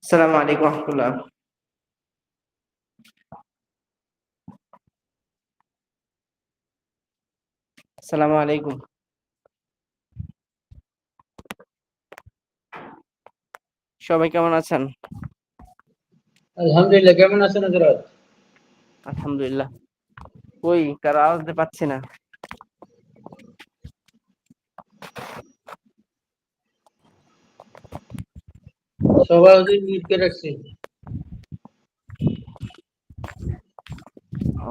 আসসালামু আলাইকুম রহমতুল্লাহ। আসসালামু আলাইকুম। সবাই কেমন আছেন? আলহামদুলিল্লাহ। কেমন আছেন হযরত? আলহামদুলিল্লাহ। কই কারো আওয়াজ দিতে পাচ্ছি না। সবাই ওদের মিউট করে রাখছে। ও,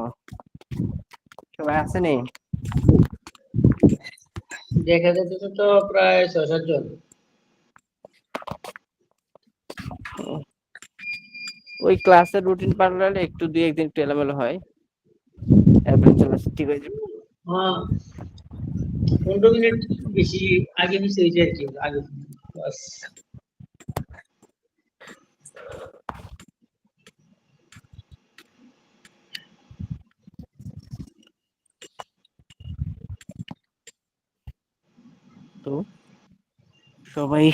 সবাই আছেনি? দেখা যাচ্ছে তো প্রায় ৬-৭ জন। ওই ক্লাসের রুটিন পাল্টালে একটু দুই একদিন একটু এলোমেলো হয়, এরপর ইনশাল্লাহ ঠিক হয়ে যাবে। হ্যাঁ, ১৫ মিনিট বেশি আগে নিচে হয়েছে আর কি, আগে বাস। তো সবাই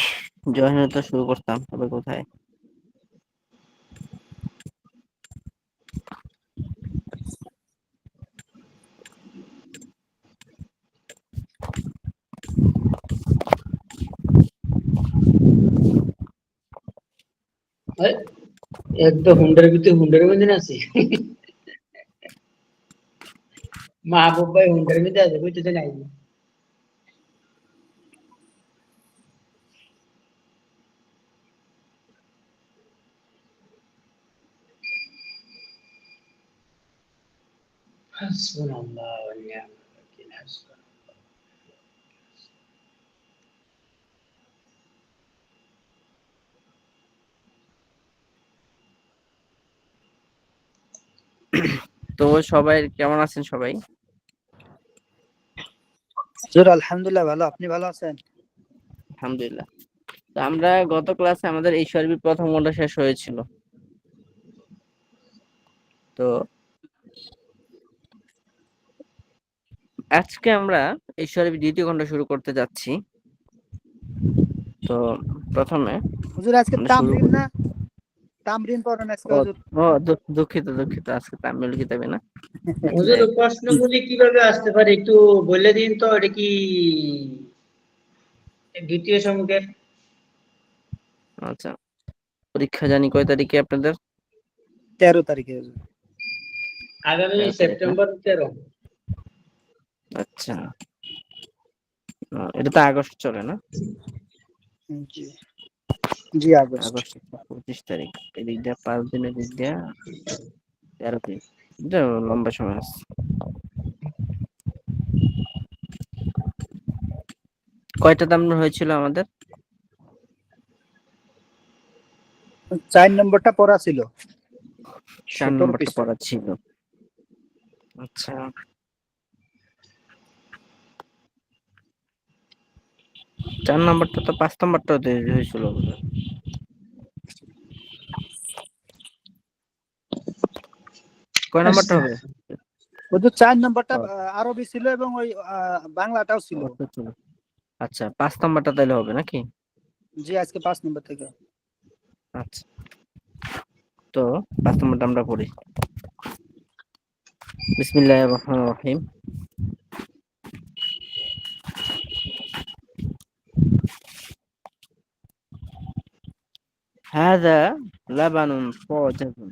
জয়েন হতে শুরু করতাম, সবাই কোথায়? একদম হুন্ডারের ভিতরে হুন্ডারের মধ্যে আছে। মাহবুব ভাই হুন্ডারের মধ্যে আছে, বুঝতেছে নাই। হাসবুনাল্লাহ ওয়া নি'মাল ওয়াকিল। হাসবুনাল্লাহ। তো সবাই কেমন আছেন সবাই? হুজুর আলহামদুলিল্লাহ ভালো। আপনি ভালো আছেন? আলহামদুলিল্লাহ। তো আমরা গত ক্লাসে আমাদের এই শরীফ প্রথম খণ্ড শেষ হয়েছিল। তো আজকে আমরা এই শরীফ দ্বিতীয় খণ্ড শুরু করতে যাচ্ছি। তো প্রথমে হুজুর আজকে আমরা শুরু তামরিন করি। না? তামরিন পড়েন আজকে ও হুজুর? ও দুঃখিত আজকে তামিল কিতাবে না। হুজুর, প্রশ্নগুলি কিভাবে আসতে পারে একটু বলে দিন তো। এটা কি দ্বিতীয় সমুখের? আচ্ছা, পরীক্ষা জানি কয় তারিখে আপনাদের? 13 তারিখে হুজুর। আগামী 13 তারিখ না? সেপ্টেম্বর 13। আচ্ছা, এটা তো আগস্ট চলে না? জি জি, আগস্ট। আগস্ট 25 তারিখ, এদিক দিয়ে 5 দিন, এদিক দিয়ে 13 দিন, এটা লম্বা সময় আছে। কয়টা দাম হয়েছিল আমাদের? 4 নম্বরটা পড়া ছিল, 4 17 নম্বরটা পৃষ্ঠা। পড়া ছিল। আচ্ছা, 4 নম্বরটা তো 5 নম্বরটা হয়েছিল বোধহয়। কয় নম্বরটা হবে? হুজুর 4 নম্বরটা ও, আরবি ছিল এবং ওই বাংলাটাও ছিল। আচ্ছা, 5 নম্বরটা তাহলে হবে নাকি? জি, আজকে 5 নম্বর থেকে। আচ্ছা, তো 5 নম্বরটা আমরা পড়ি। বিসমিল্লাহির রহমানির রহিম। হাযা লাবানুন তাজাতুন।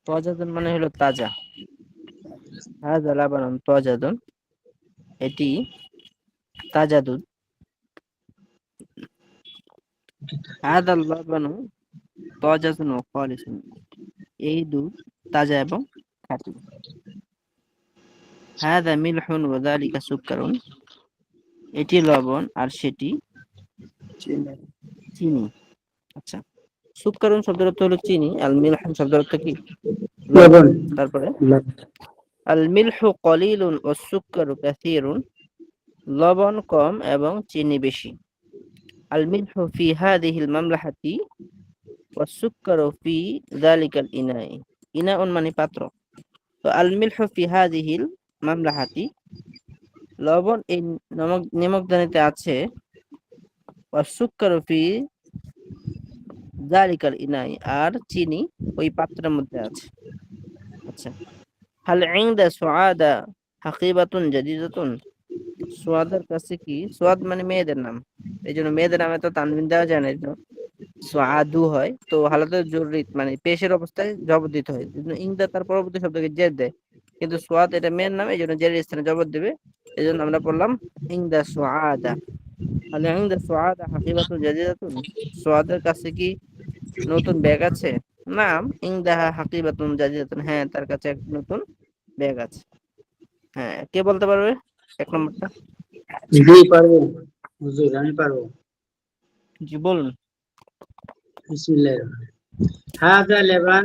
তাজাতুন মানে হলো তাজা। হাযা লাবানুন তাজাতুন, এটি তাজা দুধ। হাযা লাবানু তাজাতুন ওয়া খালিসুন, এই দুধ তাজা এবং খাঁটি। হাযা মিলহুন ওয়া যালিকা সুক্কারুন, এটি লবণ আর সেটি চিনি। আচ্ছা, সুক্কারুন শব্দের অর্থ হলো চিনি, আল মিলহুন শব্দের অর্থ কি? লবণ। লবণ। তারপরে আল মিলহু কলিলুন ওয়াস সুক্কারু কাসীরুন, লবণ কম এবং চিনি বেশি। আল মিলহু ফি হাযিহিল মামলাহাতি ওয়াস সুক্কারু ফি যালিকাল ইনাই। ইনাউন মানে পাত্র। তো আল মিলহু ফি হাযিহিল মামলাহাতি, লবণ এই নিমকদানিতে আছে। ওয়াস সুক্কারু ফি জালিকাল ইনাই, আর চিনি ওই পাত্রের মধ্যে আছে। আচ্ছা, হাল ইনদা সুআদা হাকিবাতুন জাদিদাতুন, সুয়াদের কাছে কি, সুয়াদ মানে মেয়েদের নাম, এই জন্য মেয়েদের নামে তো তানবিন দেওয়া যায় না, এই জন্য সুআদু হয়। তো হালাতে জরুরি মানে পেশের অবস্থায় জবর দিতে হয়, এই জন্য ইনদা তার পরবর্তী শব্দকে জের দেয়, কিন্তু সুয়াদ এটা মেয়ের নাম, এই জন্য জের স্থানে জবর দেবে, এই জন্য আমরা বললাম ইনদা সুআদা। হাল ইনদা সুআদা হাকিবাতুন জাদিদাতুন, সুয়াদের কাছে কি নতুন ব্যাগ আছে? নাম ইনদাহা হাকিবাতুন জাদিদাতুন, হ্যাঁ তার কাছে এক নতুন ব্যাগ আছে। হ্যাঁ, কে বলতে পারবে এক নম্বরটা? জি পারবো হুজুর, আমি পারবো। জি বলুন। বিসমিল্লাহির হাযা লেবান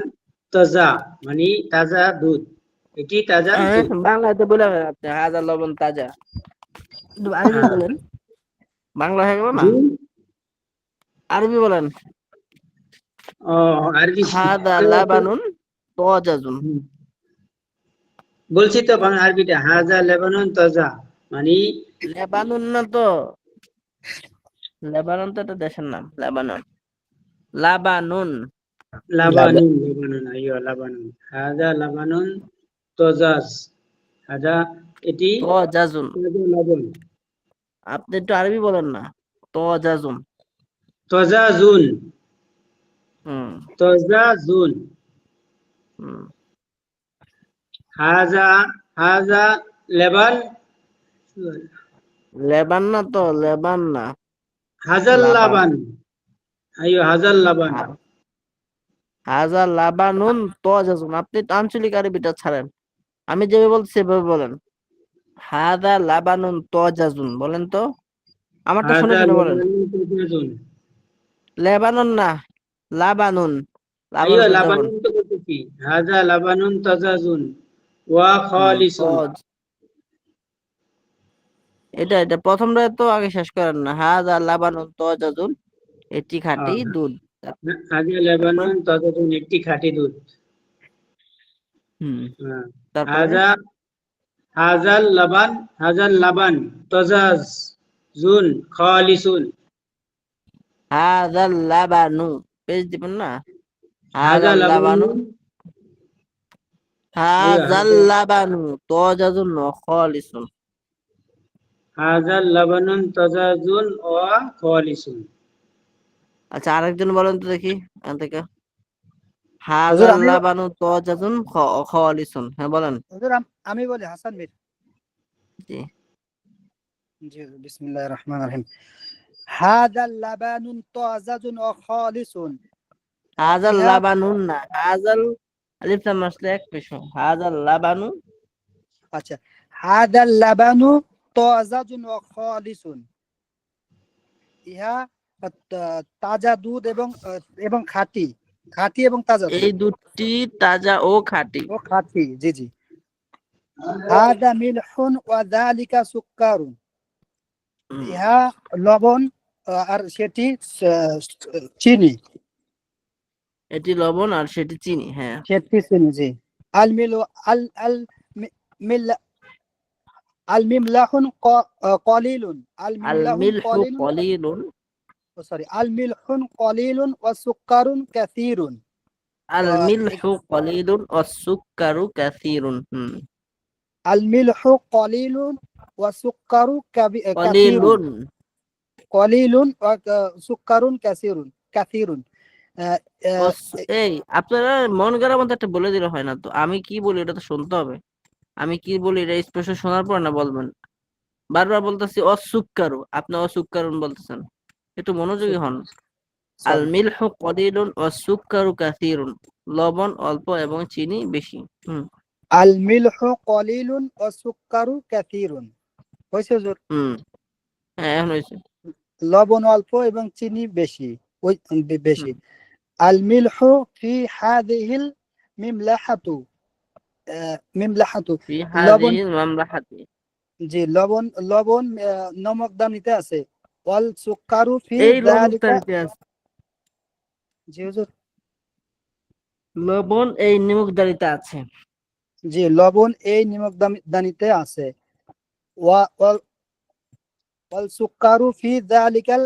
তাজা, মানে তাজা দুধ, এটি তাজা দুধ। বাংলাতে বলে আপনি হাজার লবণ তাজা, একটু আরবি হ্যাঁ। বলেন, বাংলা হয়ে গেল না, জি। আরবি বলেন। ও, আরবি হাদা তো লাবানুন তাজাজুন, হুম, বলছি তো বাংলা আরবিটা, হাযা লেবানুন তাজা, মানে লেবানন না তো, লেবানন তো একটা দেশের নাম, লেবানন, লাবানুন, লাবানুন, লাবানুন, আইয়ো লাবানুন, হাযা লাবানুন তাজাজ, হাযা এটি তাজাজুন, তাজা লবণ। আপনি একটু আরবি বলেন না, তাজাজুন। তাজাজুন, হুম তাজাজুন, হুম হাযা, হাযা লেবান, লেবান না তো, লেবান না, হাজাল লাবান। লাবান, আইয়ো হাজাল লাবান। হাজার লাবানুন তাজাজুন, আপনি তো আঞ্চলিক আরবিটা ছাড়েন, আমি যেভাবে বলছি সেভাবে বলেন। হাদা লাবানুন তাজাজুন বলেন তো, আমারটা শুনে হাযা শুনে বলেন। লেবানুন তাজাজুন, লেবানন না, লাবানুন, লাবান আইয়ো উচ্চারণ। লাবানুন তো বলতেছি, হাযা লাবানুন তাজাজুন ওয়া খালিসুন। তজ, এটা প্রথমটা তো আগে শেষ করেন না, হাদা লাবানুন তাজাজুন, এটি খাঁটি আহ, দুধ। হাযা তারপর লেবানুন তাজাজুন, একটি খাঁটি দুধ। হুম হ্যাঁ। তারপরে হাযা, হাযাল লাবান, হাযাল লাবান তাজাজুন খালিসুন, হাদাল লাবানু, পেজ দিবেন না, হাযা হাদাল লাবানু, লাবানুন, আইয়ো হাজাল হাযা, লাবানু তাজাজুন খালিসুন। হাযাল লাবানুন তাজাজুন ওয়া খালিসুন। আচ্ছা, আরেকজন বলেন তো দেখি এখান থেকে, হুজুর হাজাল আমি লাবানু তাজাজুন খালিসুন, হ্যাঁ বলেন। হুজুর আমি বলি হাসান মির। জি, জি বিসমিল্লাহির রহমানির রহিম। হাদাল লাবানুন তাজাজুন ওয়া খালিসুন। হাজাল ইহা, লাবানুন না, হাজাল আলিফ লাম আসলে এক পেশ, হাজাল লাবানু। আচ্ছা, হাদাল লাবানু তাজাজুন ওয়া খালিসুন, ইহা তাজা দুধ এবং খাঁটি, খাঁটি এবং তাজা এই দুধ দুধটি তাজা ও খাঁটি। ও খাঁটি। জি জি। হাদা মিলহুন ওয়া যালিকা সুক্কারুন, হুম, ইহা লবণ, আর সেটি চিনি, এটি লবণ আর সেটি চিনি, হ্যাঁ। সেটি চিনি। জি। আল মিল আল আল মি- মিল আল মিমলাহুন কলিলুন, আল আল মিমলাহুন মিলহু কলিলুন, কলিলুন, সরি, আল মিলহুন কলিলুন ওয়া সুক্কারুন কাসীরুন। আল আহ, এ- মিলহু কলিলুন ওয়াস সুক্কারু কাসীরুন। আল মিলহু কলিলুন ওয়া সুক্কারু কাসীরুন, কলিলুন। কলিলুন ওয়া সুক্কারুন কাসীরুন, কাসীরুন। আহ, আহ, এই আপনারা মন গড়ার মতো একটা বলে দিলে হয় না তো, আমি কি বলি এটা তো শুনতে হবে, আমি কি বলি এটা স্পষ্ট শোনার পর না বলবেন। বারবার বলতেছি অসুক্কারু, আপনি অসুক্কারুন বলতেছেন, একটু মনোযোগী হন। আল সরি, মিলহু কলিলুন ওয়াস-সুক্কারু কাসীরুন, লবণ অল্প এবং চিনি বেশি। হুম আল মিলহু কলিলুন ওয়া সুক্কারু কাসীরুন, হয়েছে হুজুর? হুম হ্যাঁ এখন হয়েছে। লবণ অল্প এবং চিনি বেশি, ওই বেশি। হুম আল মিলহু ফি হাযিহিল মিমলাহাতু, মিমলাহাতু, ফি লবণ, হাযিহিল মামলাহাতি, জি লবণ, লবণ নমক দানিতে আছে। ওয়াল সুক্কারু ফি এই যালিকা, লবণটারিতে আছে, জি হুজুর, লবণ এই নিমকদারিতে আছে। জি লবণ এই নিমক দানিতে আছে। ওয়া ওয়াল ওয়াল সুক্কারু ফি যালিকাল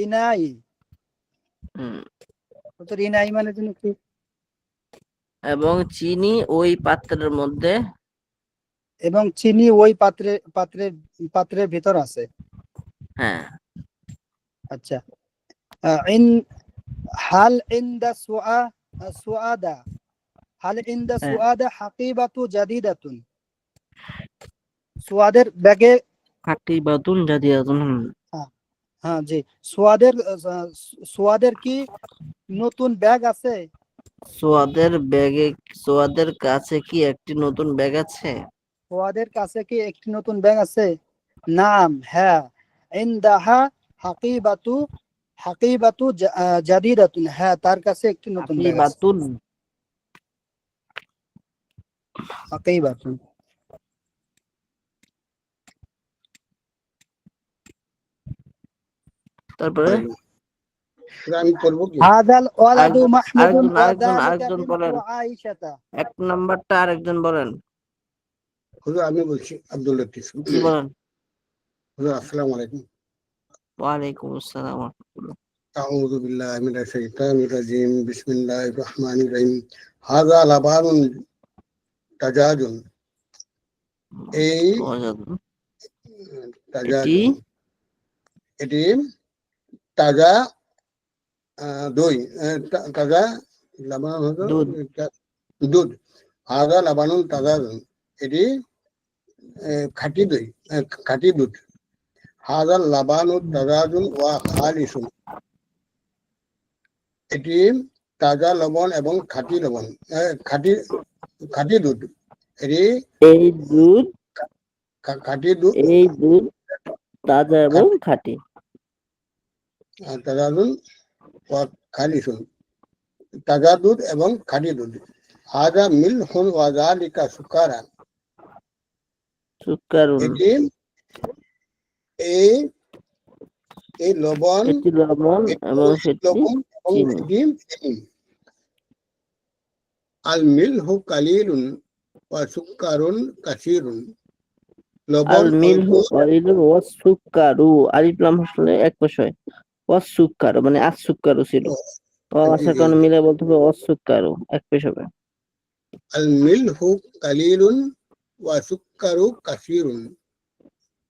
ইনাই, হুম। উত্তর ইনাই মানে জন্য কি? এবং চিনি ওই পাত্রের মধ্যে এবং চিনি ওই পাত্রের ভিতর আছে। হ্যাঁ আচ্ছা। ইন হাল ইনদা সুআদা হাল ইনদা হ্যাঁ সুআদা হাকিবাতু জাদিদাতুন। সুয়াদের ব্যাগে, খাটি বাতুন জাদিয়াতুন। হ্যাঁ হ্যাঁ জি, সুয়াদের কি নতুন ব্যাগ আছে? সোয়াদের কাছে কি একটি নতুন ব্যাগ আছে? সুয়াদের কাছে কি একটি নতুন ব্যাগ আছে? নাম, হ্যাঁ। ইনদাহা হাকিবাতু জাদিদাতুন, হ্যাঁ তার কাছে একটি নতুন খাটি ব্যাগ আছে। বাতুন। হাকিবাতুন। তারপরে আমি করবো কি? হাদাল ওয়ালাদু আরেকজন মাহমুদুন আরেকজন ওয়া আরেকজন যালিকা আরেকজন বিনতু বলেন। আয়েশাতা। এক নাম্বারটা আরেকজন বলেন। হুজুর আমি বলছি আব্দুল লতিফ। জি বলেন। হুজুর আসসালামু আলাইকুম। ওয়ালাইকুম আসসালাম ওয়া রাহমাতুল্লাহ। আউযু বিল্লাহি মিনাশ শাইতানির রাজিম। বিসমিল্লাহির রহমানির রহিম। হাযা লাবানুন তাজাজুন। এই এটি তাজাজুন, এটি তাজা দই, তাজা লাবান হলো দুধ। দুধ। হাযা লাবানুন তাজাজুন, এটি খাঁটি দই, খাঁটি দুধ। হাযা লাবানু তাজাজুন ওয়া খালিসুন, এটি তাজা লবণ এবং খাঁটি লবণ, খাঁটি খাঁটি দুধ। এটি এই দুধ খাঁটি দুধ, এই দুধ তাজা এবং খাঁটি। তাজা দুধ ওয়া খালিসুন, তাজা দুধ এবং খাঁটি দুধ। হাজা মিলহুন ওয়া যালিকা সুকারা, সুকারুন। এটি এই এই লবণ, এটি লবণ এবং সেটি লবণ এবং চিনি। এটি চিনি। আল মিলহু কালিলুন ওয়া সুকারুন কাসিরুন, আল লবণ অল্প। মিলহু কালিলুন ওয়াস সুকারু, আলিফ লাম আসলে এক পেশায়। ওয়াস সুকারু মানে আস সুকারু ছিল। ও জি আসার জি, কারণে মিলে বলতে হবে ওয়াস সুকারু, এক পেশ হবে। আল মিলহু কালিলুন ওয়া সুকারু কাসিরুন,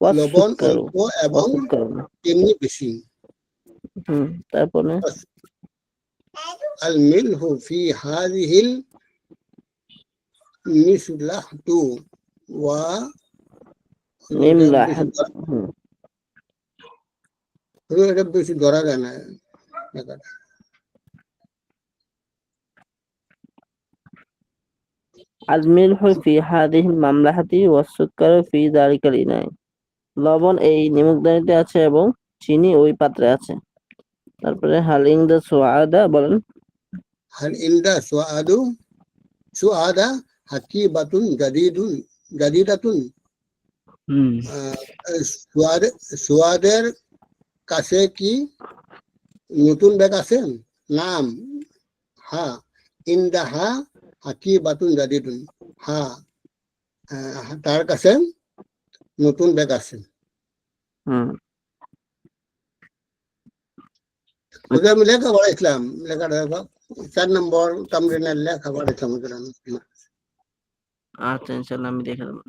ওয়াস লবণ সুকারু, অল্প ওয়াস এবং সুকারু। চিনি বেশি। তারপরে আল মিলহু ফি হাযিহিল মিসলাহতু ওয়া, এটা নিমলাহ। বেশি হুম। এটা বেশি ধরা যায় না লেখাটা। আল মিলহু ফি হাদিহিল মামলাহাতি ওয়াস সুকারু ফি যালিকাল ইনাই। লবণ এই নিমকদানিতে আছে এবং চিনি ওই পাত্রে আছে। তারপরে হালিং দা সোয়াদা বলেন। হাল ইলদা সুআদা হাকিবাতুন জাদিদাতুন, হুম। সুয়াদ সুয়াদের কাছে কি নতুন ব্যাগ আছে? নাম, হা। ইনদাহা হাকিবাতুন জাদিদুন, হা, তার কাছে নতুন ব্যাগ আছে। হুম। ওদের আমি লেখা পড়াইছিলাম, লেখাটা 4 নম্বর তামরিনের লেখা পড়াইছিলাম ওদের আমি। আচ্ছা ইনশাল্লাহ আমি দেখে দেবো।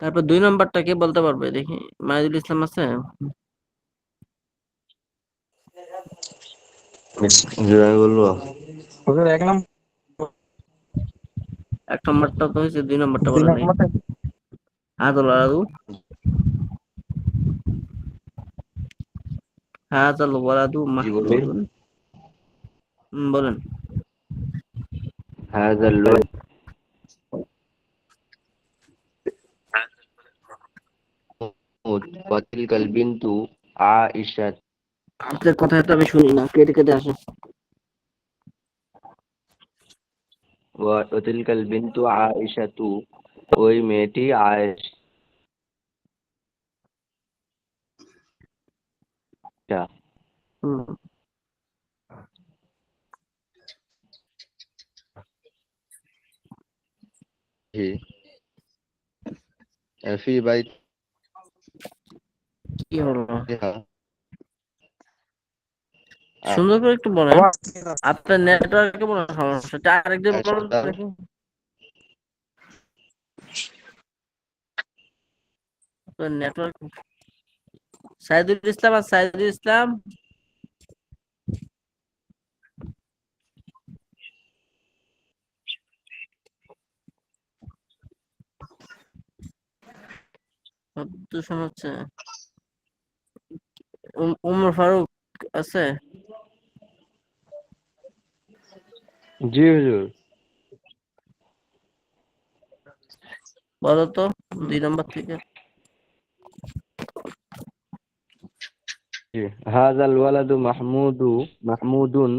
তারপর 2 নম্বরটা কে বলতে পারবে দেখি? মাহিদুল ইসলাম আছে? জি আমি বলবো। হুজুর 1 নম্বরটা তো হয়েছে, 2 নম্বরটা দুই বলেন দেখি। নম্বরটা হাজাল আলাদু হাজাল ওয়ালাদু জি বলুন। মাহমুদুন। বলেন। হাযাল ওয়ালাদ মাহমুদ ওয়া তিলকাল বিনতু আয়েশা। আপনার কথা তো আমি শুনি না, কেটে কেটে আসে। ওয়া তিলকাল বিনতু আয়েশাতু, ওই মেয়েটি আয়েশা। হুম। জি ফি কি হলো? বাইতিহা সুন্দর করে একটু বলেন। আবার আপনার নেটওয়ার্কে কোনো সমস্যা, আরেকদিন আয়েশা বলুন তার দেখি। আপনার নেটওয়ার্ক। সাইদুল ইসলাম আর সাইদুল ইসলাম, শব্দ শোনাচ্ছে। উমর ফারুক আছে? জি হুজুর। বলো তো 2 নম্বর থেকে। জি। হাযাল ওয়ালাদু মাহমুদুন,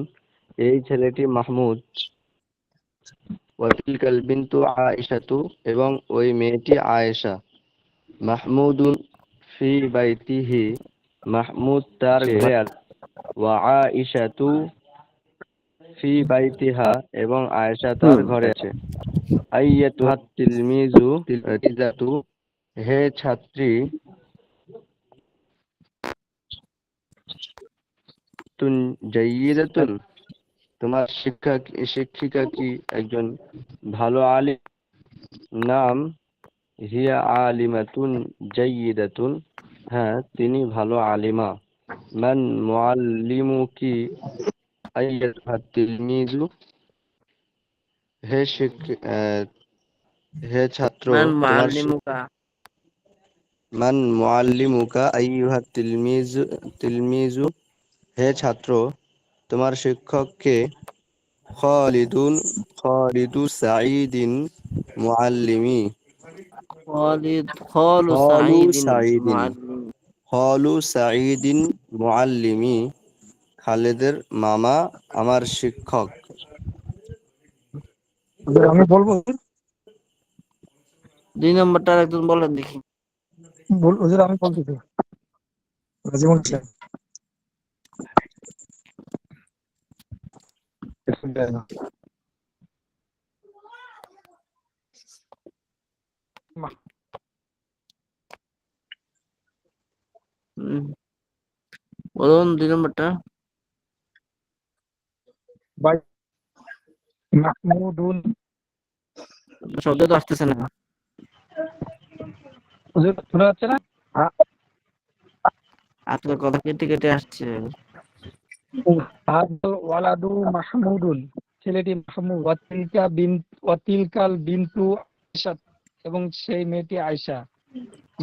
এই ছেলেটি মাহমুদ। ওয়া তিলকাল বিনতু আয়েশাতু, এবং ওই মেয়েটি আয়েশা। মাহমুদুন ফি বাইতিহি, মাহমুদ তার ঘরে আছে। ওয়া আয়েশাতু ফি বাইতিহা, এবং আয়েশা তার ঘরে আছে। আইয়াতুহাত তিলমিজাতু, হে ছাত্রী, তুন জাইয়িদাতুন, তোমার শিক্ষিকা কি একজন ভালো আলিম? নাম হিয়া আলিমাতুন জাইয়িদাতুন, হ্যাঁ তিনি ভালো আলিমা। মান মুআল্লিমুকি আইয়াতুহাত তিলমিজু, হে হে ছাত্র, মান তোমার মুআল্লিমুকা। মান মুআল্লিমুকা আইয়ুহাত তিলমিজু, হে ছাত্র, তোমার শিক্ষক কে? খালিদু সাঈদিন মুআল্লিমি, খালু খালু সাঈদিন সাঈদিন মুআল্লিম। খালু সাঈদিন মুআল্লিমি, খালেদের মামা আমার শিক্ষক। হুজুর, আমি বলবো? 2 নম্বরটা একজন বলেন দেখি। হুজুর, আমি বলতেছি। রাজি বলছেন? বলুন 2 নম্বরটা। ভাই, মাহমুদুন। শব্দ তো আসতেছে না। হুজুর, শোনা যাচ্ছে না? আপনার কথা কেটে কেটে আসছে। হাযাল ওয়ালাদু মাহমুদুন, ছেলেটি মাহমুদ। ওয়াতিলকাল বিনতু আয়েশা, এবং সেই মেয়েটি আয়েশা।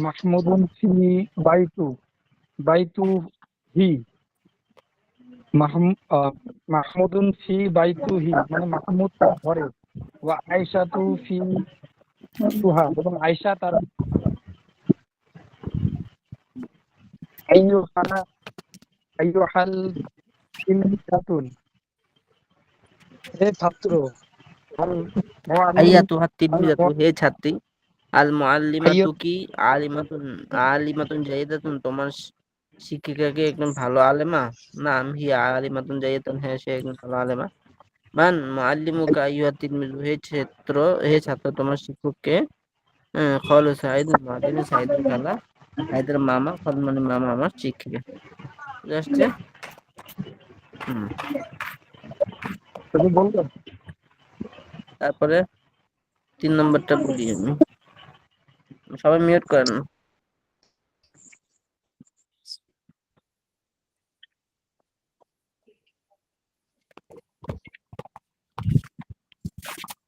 মাহমুদুন ফি বাইতু হি, মাহমুদুন ফি বাইতুহি মানে মাহমুদ তার ঘরে। ওয়া আয়েশাতু ফি তুহা, এবং আয়েশা তার। আইয়ুহা আইয়ুহাল ইলমিসাতুন, হে ছাত্র। আল মুআল্লিম আইয়াতুহাত তিলমিজাতু, হে ছাত্রী। আল মুআল্লিমাতু কি? আলিমাতুন জাইদাতুন, তোমার শিক্ষিকা কি একজন ভালো আলেমা? নাম হিয়া আলিমাতুন জাইদাতুন, হ্যাঁ সে একজন ভালো আলেমা। মান মুআল্লিমুকা আইয়ুহাত তিলমিজু, হে ছাত্র তোমার শিক্ষককে? খালু সাঈদ মুআল্লিম, সাঈদের খালা, সাঈদের মামা, খালু মানে মামা আমার শিক্ষিকা। বুঝে আসছে? তুমি বলবে? তারপরে 3 নম্বরটা বলি আমি। সবাই মিউট করেন।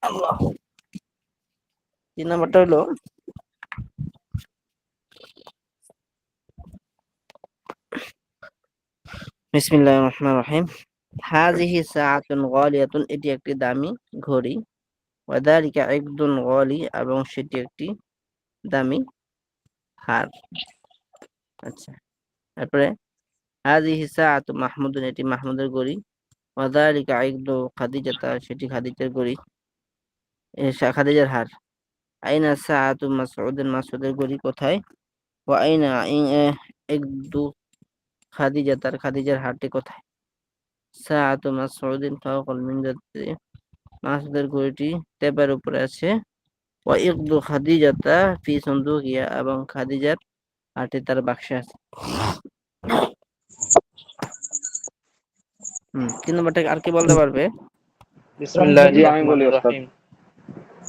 আল্লাহ। 3 নম্বরটা হলো বিসমিল্লাহির রহমানির রহিম। হাযিহি সাআতুন গালিয়াতুন, এটি একটি দামি ঘড়ি। ওয়া যালিকা ইকদুন গালি, এবং সেটি একটি দামি হার। আচ্ছা, তারপরে হাযিহি সাআতু মাহমুদুন, এটি মাহমুদের ঘড়ি। ওয়া যালিকা ইকদু খাদিজাতা, সেটি খাদিজার ঘড়ি, খাদিজার হার। আইনা সাআতু মাসউদিন, মাসউদের ঘড়ি কোথায়? ওয়া আইনা ইকদু খাদিজাতার, খাদিজার হারটি কোথায়? সাআতু মাসউদিন ফাওকাল মিনজাতি, মাসউদের ঘড়িটি টেপের উপরে আছে। ওয়া ইকদু খাদিজাতা ফি সুনদুকিয়া, এবং খাদিজার হারটি তার বাক্সে আছে। তিন নম্বরটা আর কি বলতে পারবে? বিসমিল্লাহির জি আমি বলি রহমানির ওস্তাদ। রহিম।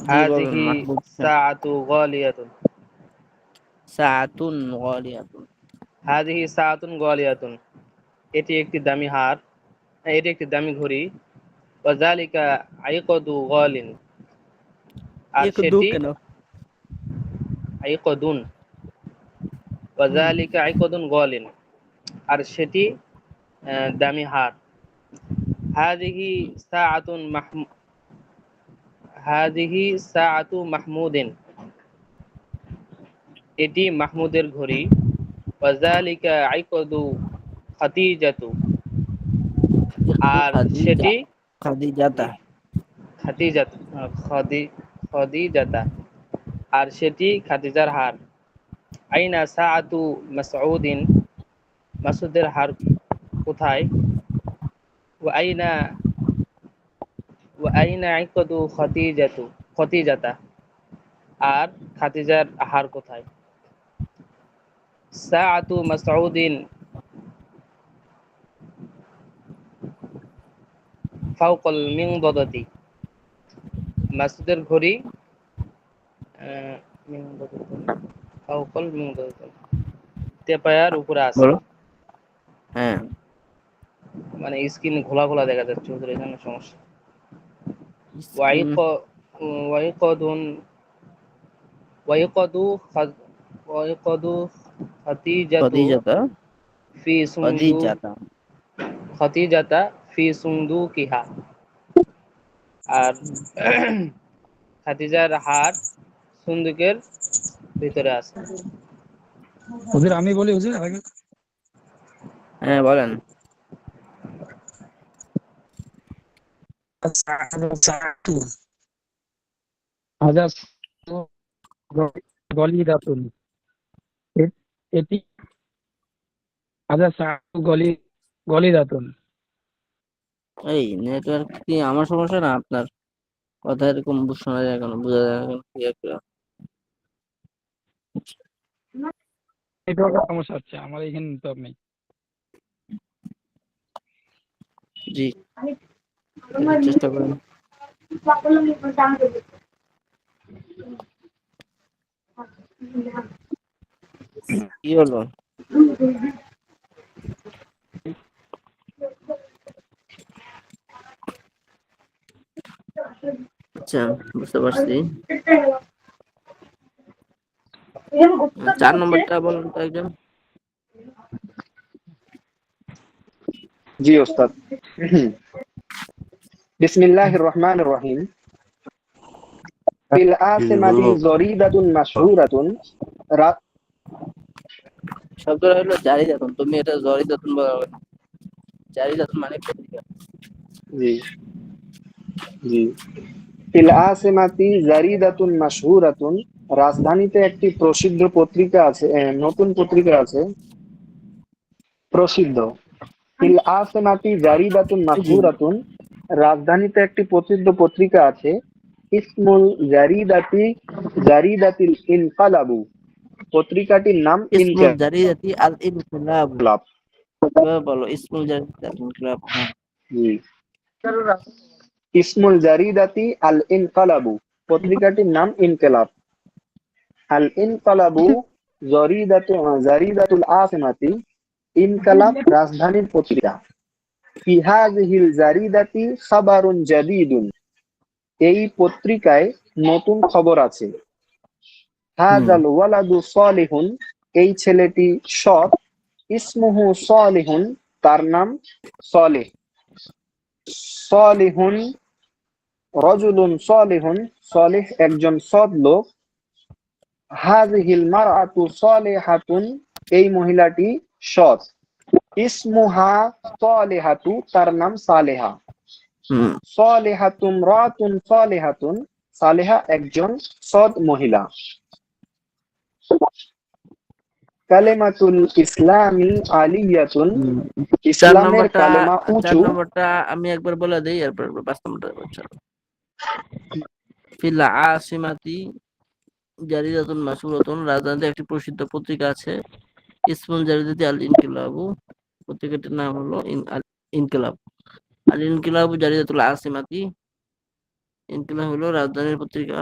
জি বলেন হাযিহি মাহমুদ হোসেন। সাআতু গালিয়াতুন। সাআতুন গালিয়াতুন। হাযিহি সাআতুন গালিয়াতুন। এটি একটি দামি হার, এটি একটি দামি ঘড়ি। ওয়া যালিকা আইকাদু গালিন। আর একদু সেটি কেন? আইকাদুন। ওয়া যালিকা আইকাদুন গালিন। আর সেটি দামি হার। হাযিহি সাআতুন হাযিহি সাআতু মাহমুদিন। এটি মাহমুদের ঘড়ি। ওয়া যালিকা আইকাদু খাদিজাতু। আর খাদিজা। সেটি খাদিজাতা। খাদিজাত খাদিজাতা। আর সেটি খাদিজার হার। আইনা সাআতু মাসউদিন। মাসুদের হার কোথায়? ওয়া আইনা আইকাদু খাদিজাতা। আর খাদিজার হার কোথায়? সাআতু মাসউদিন ফাওকাল মিনদাদাতি। মাসুদের ঘড়ি ফাওকাল মিনদাদাতি, তেপায়ার উপরে আছে। বলো। হ্যাঁ। মানে স্ক্রিন ঘোলা ঘোলা দেখা যাচ্ছে, ওদের এখানে সমস্যা। স্ক্রিন। ওয়াইকদুন ওয়াইকদু ওয়াইকদু খাদিজাতা। ফি সুন্দু খাদিজাতা। খাদিজাতা ফি সুন্দুকিহা। আর খাদিজার হার সুন্দুকের ভিতরে আছে। হুজুর আমি বলি হুজুর আগে। হ্যাঁ বলেন। হাজার গলিদাতুন। এটি হাজার গলিদাতুন। এই নেটওয়ার্ক কি আমার সমস্যা না আপনার? কথা এরকম শোনা যায় কেন, বোঝা যায় না কেন clear করে? নেটওয়ার্কের সমস্যা হচ্ছে আমার এখানে, নেটওয়ার্ক নেই। জি চেষ্টা করেন। কি হলো? আচ্ছা বুঝতে পারছি। 4 নম্বরটা বলুন তো একজন। জি ওস্তাদ। বিসমিল্লাহির রহমানির রহিম। ফিল আসিমাতি জরিদাতুন মাশহুরাতুন। শব্দটা হলো জারিদাতুন, তুমি এটা জরিদাতুন বলা হবে না। জারিদাতুন মানে পত্রিকা। জি জি। ফিল আসিমাতি জারিদাতুন মাশহুরাতুন। রাজধানীতে একটি প্রসিদ্ধ পত্রিকা আছে, নতুন পত্রিকা আছে, প্রসিদ্ধ। ফিল আসিমাতি জারিদাতুন মাশহুরাতুন। রাজধানীতে একটি প্রসিদ্ধ পত্রিকা আছে। ইসমুল জারিদাতিল ইনকালাবু। পত্রিকাটির নাম ইসমুল জারিদাতি আল ইনকিলাব। ইনকালাব। বলো ইসমুল জারিদাতি আল ইনকিলাব। হ্যাঁ। জি। ইসমুল জারিদাতি আল ইনকালাবু। পত্রিকাটির নাম ইনকিলাব। আল ইনকালাবু জারিদাতুল আসিমাতি। ইনকালাব রাজধানীর পত্রিকা। ফি হাযিহিল জারিদাতি খাবারুন জাদীদুন। এই পত্রিকায় নতুন খবর আছে। হাযাল ওয়ালাদু সালিহুন। এই ছেলেটি সৎ। ইসমুহু সালিহুন। তার নাম সালেহ। সালিহুন রাজুলুন সালিহুন। সালেহ একজন সৎ লোক। হাযিহিল মারআতু সালিহাতুন। এই মহিলাটি সৎ। ইসমুহা সালিহাতু। তার নাম সালেহা। সালিহাতুম রাতুন সালিহাতুন। সালেহা একজন সৎ মহিলা। কালেমাতুল ইসলামি আলিয়াতুন। 4 ইসলামের কালেমা উঁচু। নম্বরটা আমি একবার বলে দেই, এরপর 5 নম্বরটা বলছি। ফিল আসিমাতি জারিদাতুন মাশহুরাতুন। রাজধানীতে একটি প্রসিদ্ধ পত্রিকা আছে। ইসমুল জারিদাতি আল ইনকিলাবু। পত্রিকাটির নাম হলো ইনকিলাব। আল ইনকিলাবু জারিদাতুল আসিমাতি, ইনকিলাব হলো রাজধানীর পত্রিকা।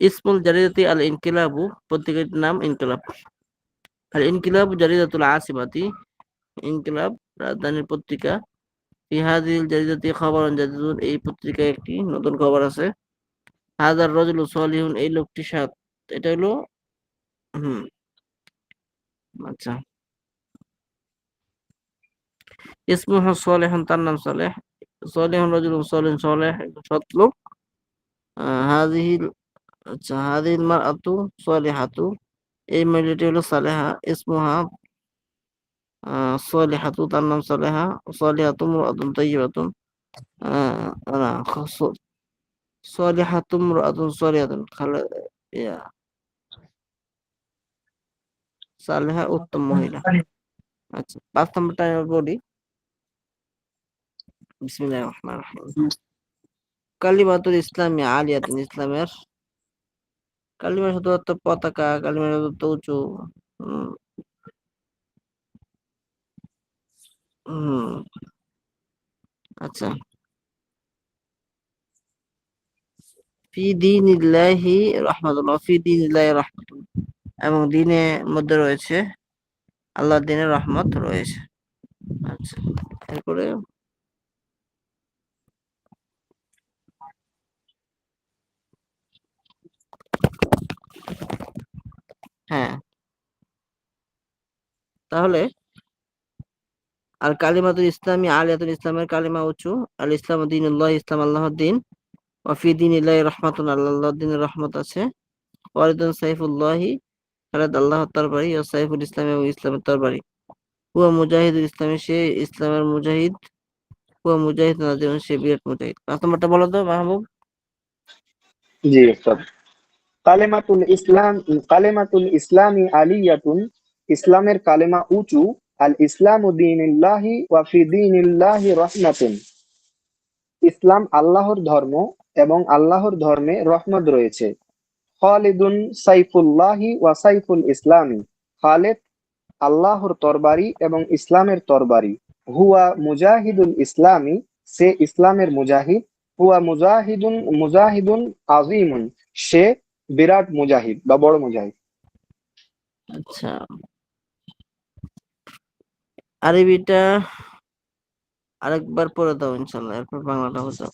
ইসমুল জারিদাতি আল ইনকিলাবু, পত্রিকাটির নাম ইনকিলাব। আল ইনকিলাবু জারিদাতুল আসিমাতি, ইনকিলাব রাজধানীর পত্রিকা। ফি হাযিহিল জারিদাতি খাবারুন জাদিদুন, এই পত্রিকায় একটি নতুন খবর আছে। হাযার রাজুলু সালিহুন, এই লোকটি সৎ। এটা হলো আচ্ছা। ইসমুহু সালিহুন, তার নাম সালেহ। সালিহুন রাজুলুন সালিহুন, সালেহ একজন সৎ লোক। হাযিহিল আচ্ছা, হাযিহিল মারআতু সালিহাতু, এই মহিলাটি হলো সালেহা। ইসমুহা সালিহাতু, তার নাম সালেহা। সালিহাতু মুরআতুন তাইয়্যিবাতুন, না সালিহাতু মুরআতুন সালিহাতুন, সালেহা উত্তম মহিলা। আচ্ছা, 5 নম্বরটা আমি বলি। বিসমিল্লাহির রহমানির রহিম। কালিমাতুল ইসলামি আলিয়াতুন, ইসলামের কালিমা শব্দ অর্থ পতাকা, কালিমা শব্দ অর্থ উঁচু। হুম, হুম, আচ্ছা। ফি দীনিল্লাহি রাহমাতুল্লাহ, ফি দীনিল্লাহি রাহমাতুল্লাহ, এবং দ্বীনের মধ্যে রয়েছে, আল্লাহর দ্বীনের রহমত রয়েছে। আচ্ছা, এরপরে হ্যাঁ, তাহলে আর কালিমাতুল ইসলামি আলিয়াতুল, ইসলামের কালিমা উঁচু। আল ইসলাম দীনুল্লাহ, ইসলাম আল্লাহর দ্বীন। ওয়া ফি দীনিল্লাহি রাহমাতুন, আল্লাহর দ্বীনের রহমত আছে। ওয়ারিদুন সাইফুল্লাহি, খালেদ আল্লাহর তরবারি। ও সাইফুল ইসলাম, এবং ইসলামের তরবারি। হুয়া মুজাহিদুল ইসলামী, সে ইসলামের মুজাহিদ। হুয়া মুজাহিদ নাজিরুন, সে বিরাট মুজাহিদ। 5 নম্বরটা বলো তো মাহবুব। জি উস্তাদ। কালেমাতুল ইসলামি আলিয়াতুন, ইসলামের কালেমা উঁচু। আল ইসলামু দীনুল্লাহি ওয়া ফি দীনিল্লাহি রাহমাতুন, ইসলাম আল্লাহর ধর্ম এবং আল্লাহর ধর্মে রহমত রয়েছে। খালিদুন সাইফুল্লাহি ওয়া সাইফুল ইসলামি, খালেদ আল্লাহর তরবারি এবং ইসলামের তরবারি। হুয়া মুজাহিদুল ইসলামি, সে ইসলামের মুজাহিদ। হুয়া মুজাহিদুন আযীমুন, সে বিরাট মুজাহিদ বা বড় মুজাহিদ। আচ্ছা, আরবিটা আরেকবার পড়ে দাও ইনশাআল্লাহ, এরপর বাংলাটা বুঝাও।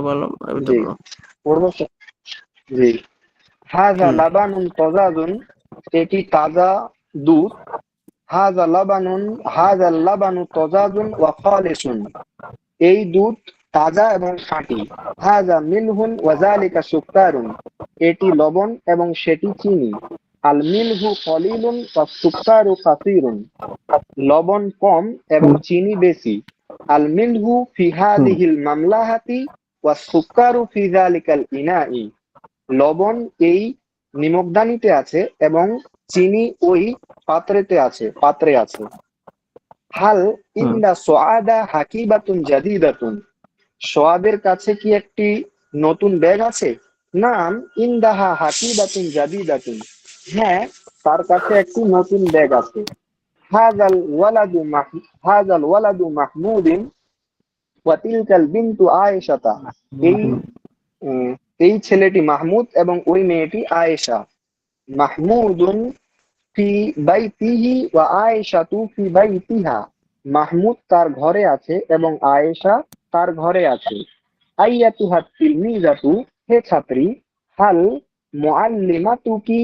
বলো আরবিটা জি বলো। পড়বো। জি। হাযা হুম, লাবানুন তাজাদুন, এটি তাজা দুধ। হাযাল লাবানু তাজাদুন ওয়া খালিসুন, এই দুধ তাজা এবং খাঁটি। হাযা মিলহুন ওয়া যালিকা সুক্কারুন, এটি লবণ এবং সেটি চিনি। আল মিলহু কলিলুন ওয়া সুক্কারু কাসীরুন, লবণ কম এবং চিনি বেশি। আল মিলহু ফি হাযিহিল মামলাহাতি ওয়া সুক্কারু ফি যালিকাল ইনাই, লবণ এই নিমকদানিতে আছে এবং চিনি ওই পাত্রে আছে। হাল ইন্দা সোয়াদা হাকিবাতুন জাদিদাতুন, সোয়াদের কাছে কি একটি নতুন ব্যাগ আছে? নাম ইন্দাহা হাকিবাতুন জাদিদাতুন, হ্যাঁ তার কাছে একটি নতুন ব্যাগ আছে। হাযাল ওয়ালাদু মাহমুদিন ওয়া তিলকাল বিনতু আয়েশাতা, এই এই ছেলেটি মাহমুদ এবং ওই মেয়েটি আয়েশা। মাহমুদুন ফি বাইতিহি ওয়া আয়েশাতু ফি বাইতিহা, মাহমুদ তার ঘরে আছে এবং আয়েশা তার ঘরে আছে। আইয়াতুহাত তিলমিজাতু, হে ছাত্রী। হাল মুআল্লিমাতুকি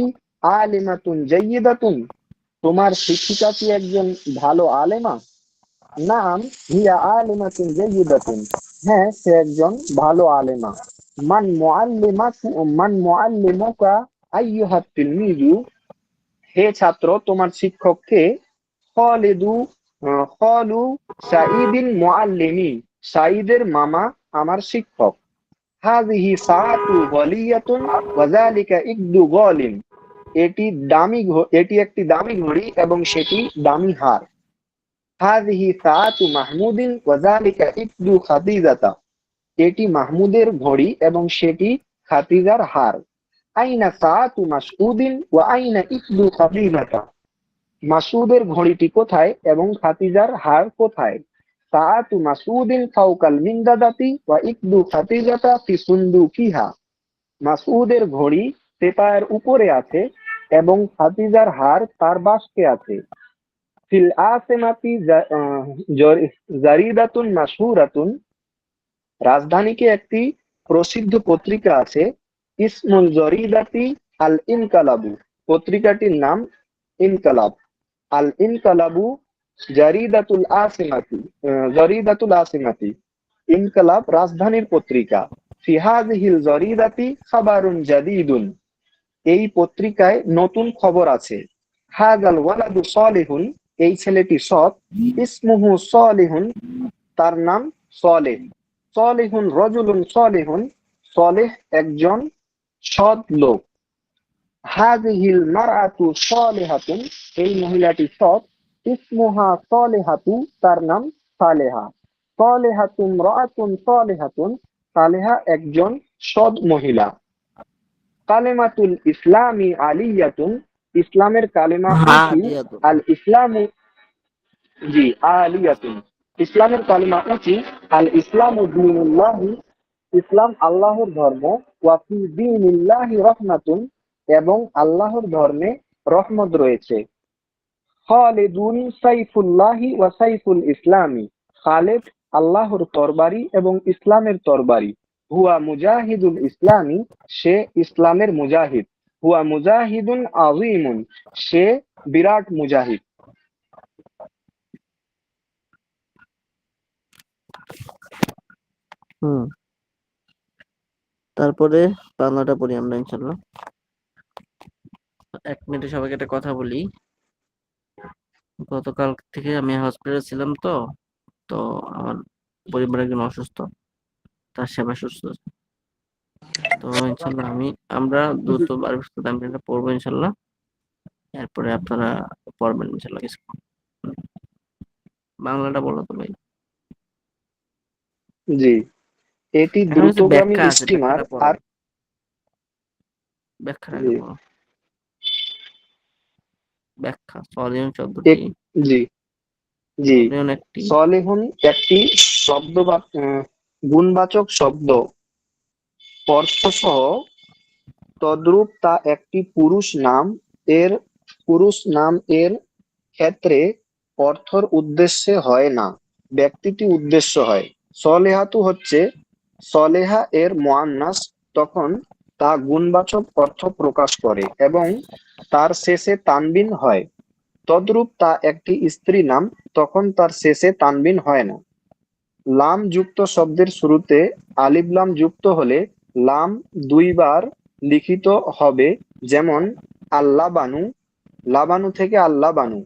আলিমাতুন জাইয়্যিদাতুন, তোমার শিক্ষিকা কি একজন ভালো আলেমা? নাম হিয়া আলিমাতুন জাইয়্যিদাতুন, হ্যাঁ সে একজন ভালো আলেমা। মান মুআল্লিমুকা আইয়ুহাত তিলমিজু, হে ছাত্র তোমার শিক্ষক কে? খালু সাঈদিন মুআল্লিমি, সাঈদের মামা আমার শিক্ষক। হাযিহি সাআতু গালিয়াতুন ওয়া যালিকা ইকদু গালিন, এটি একটি দামি ঘড়ি এবং সেটি দামি হার। হাযিহি সাআতু মাহমুদিন ওয়া যালিকা ইকদু খাদিজাতা, এটি মাহমুদের ঘড়ি এবং সেটি খাতিজার হার। আইনা সাআতু মাসউদিন ওয়া আইনা ইকদু খাতিজাতা। মাসউদের ঘড়িটি কোথায় এবং খাতিজার হার কোথায়? সাআতু মাসউদিন ফাওকাল মিনদাদাতি ওয়া ইকদু খাতিজাতা ফি সুন্দুকিহা। মাসউদের ঘড়ি পেপায়ের উপরে আছে এবং খাতিজার হার তার বাস্কে আছে। ফিল আসিমাতি জারিদাতুন মাশহুরাতুন। রাজধানীতে একটি প্রসিদ্ধ পত্রিকা আছে। ইসমুল জরিদাতি আল ইনকালাবু। পত্রিকাটির নাম ইনকালাব। আল ইনকালাবু জারিদাতুল আসিমাতি। জরিদাতুল আসিমাতি। ইনকালাব রাজধানীর পত্রিকা। ফি হাযিহিল জরিদাতি খাবারুন জাদীদুন। এই পত্রিকায় নতুন খবর আছে। হাযাল ওয়ালাদু সালিহুন। এই ছেলেটি সৎ। ইসমুহু সালিহুন। তার নাম সালেহ। সালিহুন রাজুলুন সালিহুন। সালেহ একজন সৎ লোক। হাযিহিল মারআতু সালিহাতুন। এই মহিলাটি সৎ। ইসমুহা সালিহাতু। তার নাম সালেহা। সালিহাতুন রাআতুন সালিহাতুন। সালেহা একজন সৎ মহিলা। কালেমাতুল ইসলামি আলিয়াতুন। ইসলামের কালেমা উঁচু। আলিয়াতুন। আল ইসলামু জি আলিয়াতুন। ইসলামের কালেমা উঁচু। আল ইসলামু দীনুল্লাহি। ইসলাম আল্লাহর ধর্ম। ওয়া ফি দীনিল্লাহি রাহমাতুন। এবং আল্লাহর ধর্মে রহমত রয়েছে। খালিদুন সাইফুল্লাহি ওয়া সাইফুল ইসলামি। খালিদ আল্লাহর তরবারি এবং ইসলামের তরবারি। হুয়া মুজাহিদুল ইসলামি। সে ইসলামের মুজাহিদ। হুয়া মুজাহিদুন আযীমুন। সে বিরাট মুজাহিদ। হুম, তারপরে বাংলাটা পড়ি আমরা ইনশাল্লাহ। 1 মিনিটে সবাইকে একটা কথা বলি। গতকাল থেকে আমি হসপিটালে ছিলাম, তো তো আমার পরিবারের একজন অসুস্থ, তার সেবা সুস্থ। তো ইনশাল্লাহ আমরা দ্রুত আমি পড়বো ইনশাল্লাহ। এরপরে আপনারা পড়বেন ইনশাল্লাহ কিছু। বাংলাটা বলো তো ভাই। জি, এটি এখানে হচ্ছে দ্রুতগামী ব্যাখ্যা আছে, স্টিমার ব্যাখ্যাটা পড়ো। আর ব্যাখ্যাটা জি আগে পড়ো। ব্যাখ্যা। সলিউন শব্দটি, জি জি সলিউন একটি সলিহুন একটি শব্দ বা গুণবাচক শব্দ। অর্থসহ তদ্রূপ তা একটি পুরুষ নাম এর ক্ষেত্রে অর্থর উদ্দেশ্যে হয় না, ব্যক্তিটি উদ্দেশ্য হয়। সলেহাতু হচ্ছে সলেহা এর মুআন্নাস, তখন তা গুণবাচক অর্থ প্রকাশ করে এবং তার শেষে তানবিন হয়। তদ্রূপ তা একটি স্ত্রী নাম, তখন তার শেষে তানবিন হয় না। লাম যুক্ত শব্দের শুরুতে আলিফ লাম যুক্ত হলে লাম 2 বার লিখিত হবে, যেমন আল্লাহ বানু। লাবানু থেকে আল্লাহ বানু।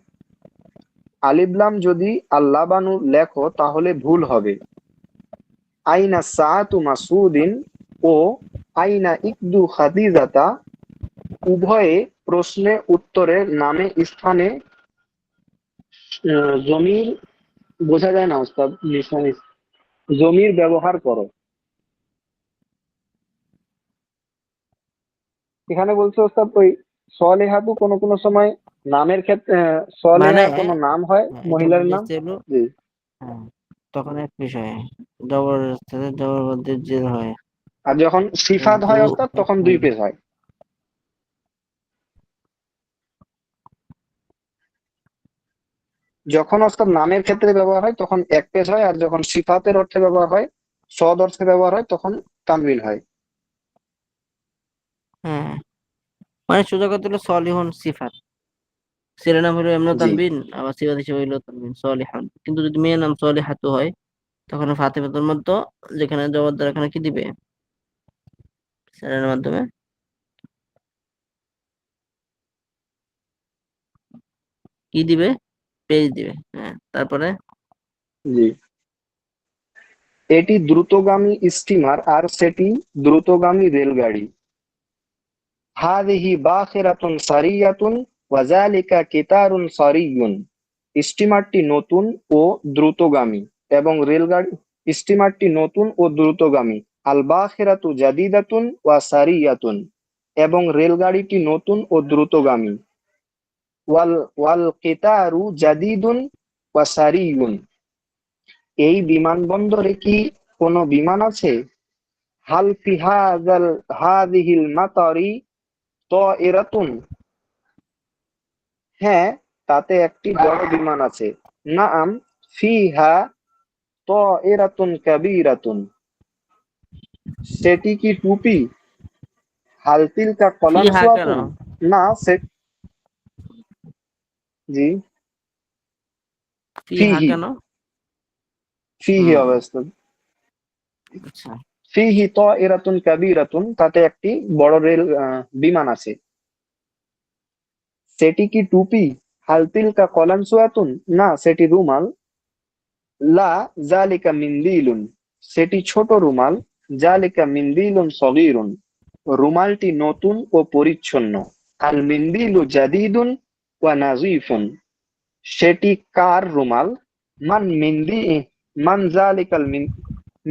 আলিফ লাম যদি আল্লাহ বানু লেখো তাহলে ভুল হবে। আইনা সাআতু মাসউদিন ও আইনা ইকদু খাদিজাতা উভয়ে প্রশ্নে উত্তরে নামে স্থানে জমির বোঝা যায় না ওস্তাদ, জমির ব্যবহার করো। এখানে বলছে ওস্তাদ ওই সলেহাতু কোন কোন সময় নামের ক্ষেত্রে সলেহা মানে কোনো নাম হয়, এটা মহিলার নাম। বুঝাইতে হলো, জি হ্যাঁ, তখন এক বিষয় জবরদস্তের যে হয়, আর যখন সিফাত কিন্তু হয় ওস্তাদ তখন 2 পেজ হয়। যখন ওস্তাদ নামের ক্ষেত্রে ব্যবহার হয় তখন 1 পেজ হয়, আর যখন সিফাতের অর্থে ব্যবহার হয়, সদ অর্থে ব্যবহার হয়, তখন তানবিন হয়। হ্যাঁ, মানে সোজা কথা হলো সলিহুন সিফাত, ছেলের নাম হলো এমন জি তানবিন, আবার সিফাত হিসেবে হইলো তানবিন সলিহান। কিন্তু যদি মেয়ের নাম সলিহাতু হয়, তখন ফাতিমাতুর মধ্যে যেখানে জবাবদার এখানে কি দিবে, ছেলের মাধ্যমে কি দিবে, পেজ দিবে। হ্যাঁ, তারপরে জি এটি দ্রুতগামী স্টিমার আর সেটি দ্রুতগামী রেলগাড়ি। হাযিহি বাখিরাতুন সারিয়াতুন ওয়া যালিকা কিতারুন সারিয়ুন। স্টিমারটি নতুন ও দ্রুতগামী এবং রেলগাড়ি স্টিমারটি নতুন ও দ্রুতগামী। আল বাখিরাতু জাদিদাতুন ওয়া সারিয়াতুন, এবং রেলগাড়িটি নতুন ও দ্রুতগামী। ওয়াল ওয়াল কিতারু জাদিদুন ওয়া সারিয়ুন, এই বিমানবন্দরে কি কোনো বিমান আছে? হাল ফি হাযিহিল মাতারি তায়রাতুন, হ্যাঁ, তাতে একটি বড় বিমান আছে। নাআম ফিহা তায়রাতুন কাবীরাতুন, সেটি কি টুপি? হাল তিলকা ফিহা কেন? কলানসুয়াতুন, না সে, জি, ফিহা ফিহি, কেন? ফিহি হুম, অবস্থা, আচ্ছা। ফিহি তায়রাতুন কাবীরাতুন, তাতে একটি বড় বিমান আছে। সেটি কি টুপি? হাল তিলকা কলানসুয়াতুন, না সেটি রুমাল। লা জালিকা মিন্দিলুন, সেটি ছোট রুমাল। জালিকা মিন্দিলুন সগীরুন, রুমালটি নতুন ও পরিচ্ছন্ন। আল মিন্দিলু জাদিদুন ওয়া নাযীফুন, সেটি কার রুমাল? মান জালিকাল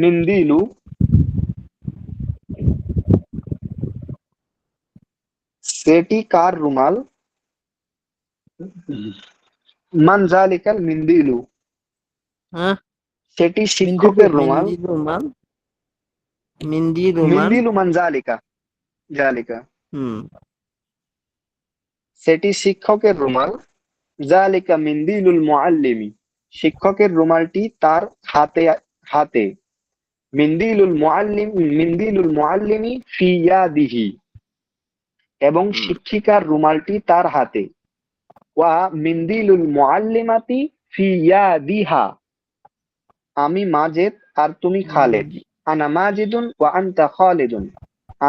মিন্দিলু, সেটি কার রুমাল? মান জালিকাল মিন্দিলু, হ্যাঁ, সেটি শিক্ষকের রুমাল। মিন্দি রুমাল। মিন্দি রুমাল। মিন্দিলু মান জালিকা, জালিকা, হুম, সেটি শিক্ষকের রুমাল। জালিকা মিন্দিলুল মুআল্লিমি, শিক্ষকের রুমালটি তার হাতে হাতে। মিন্দিলুল মুআল্লিমি ফি ইয়াদিহি, এবং শিক্ষিকার রুমালটি তার হাতে। ওয়া মিন্দিলুল মুআল্লিমাতি ফি ইয়াদিহা, আমি মাজেদ আর তুমি খালেদ। আনা মাজিদুন ওয়া আনতা খালিদুন,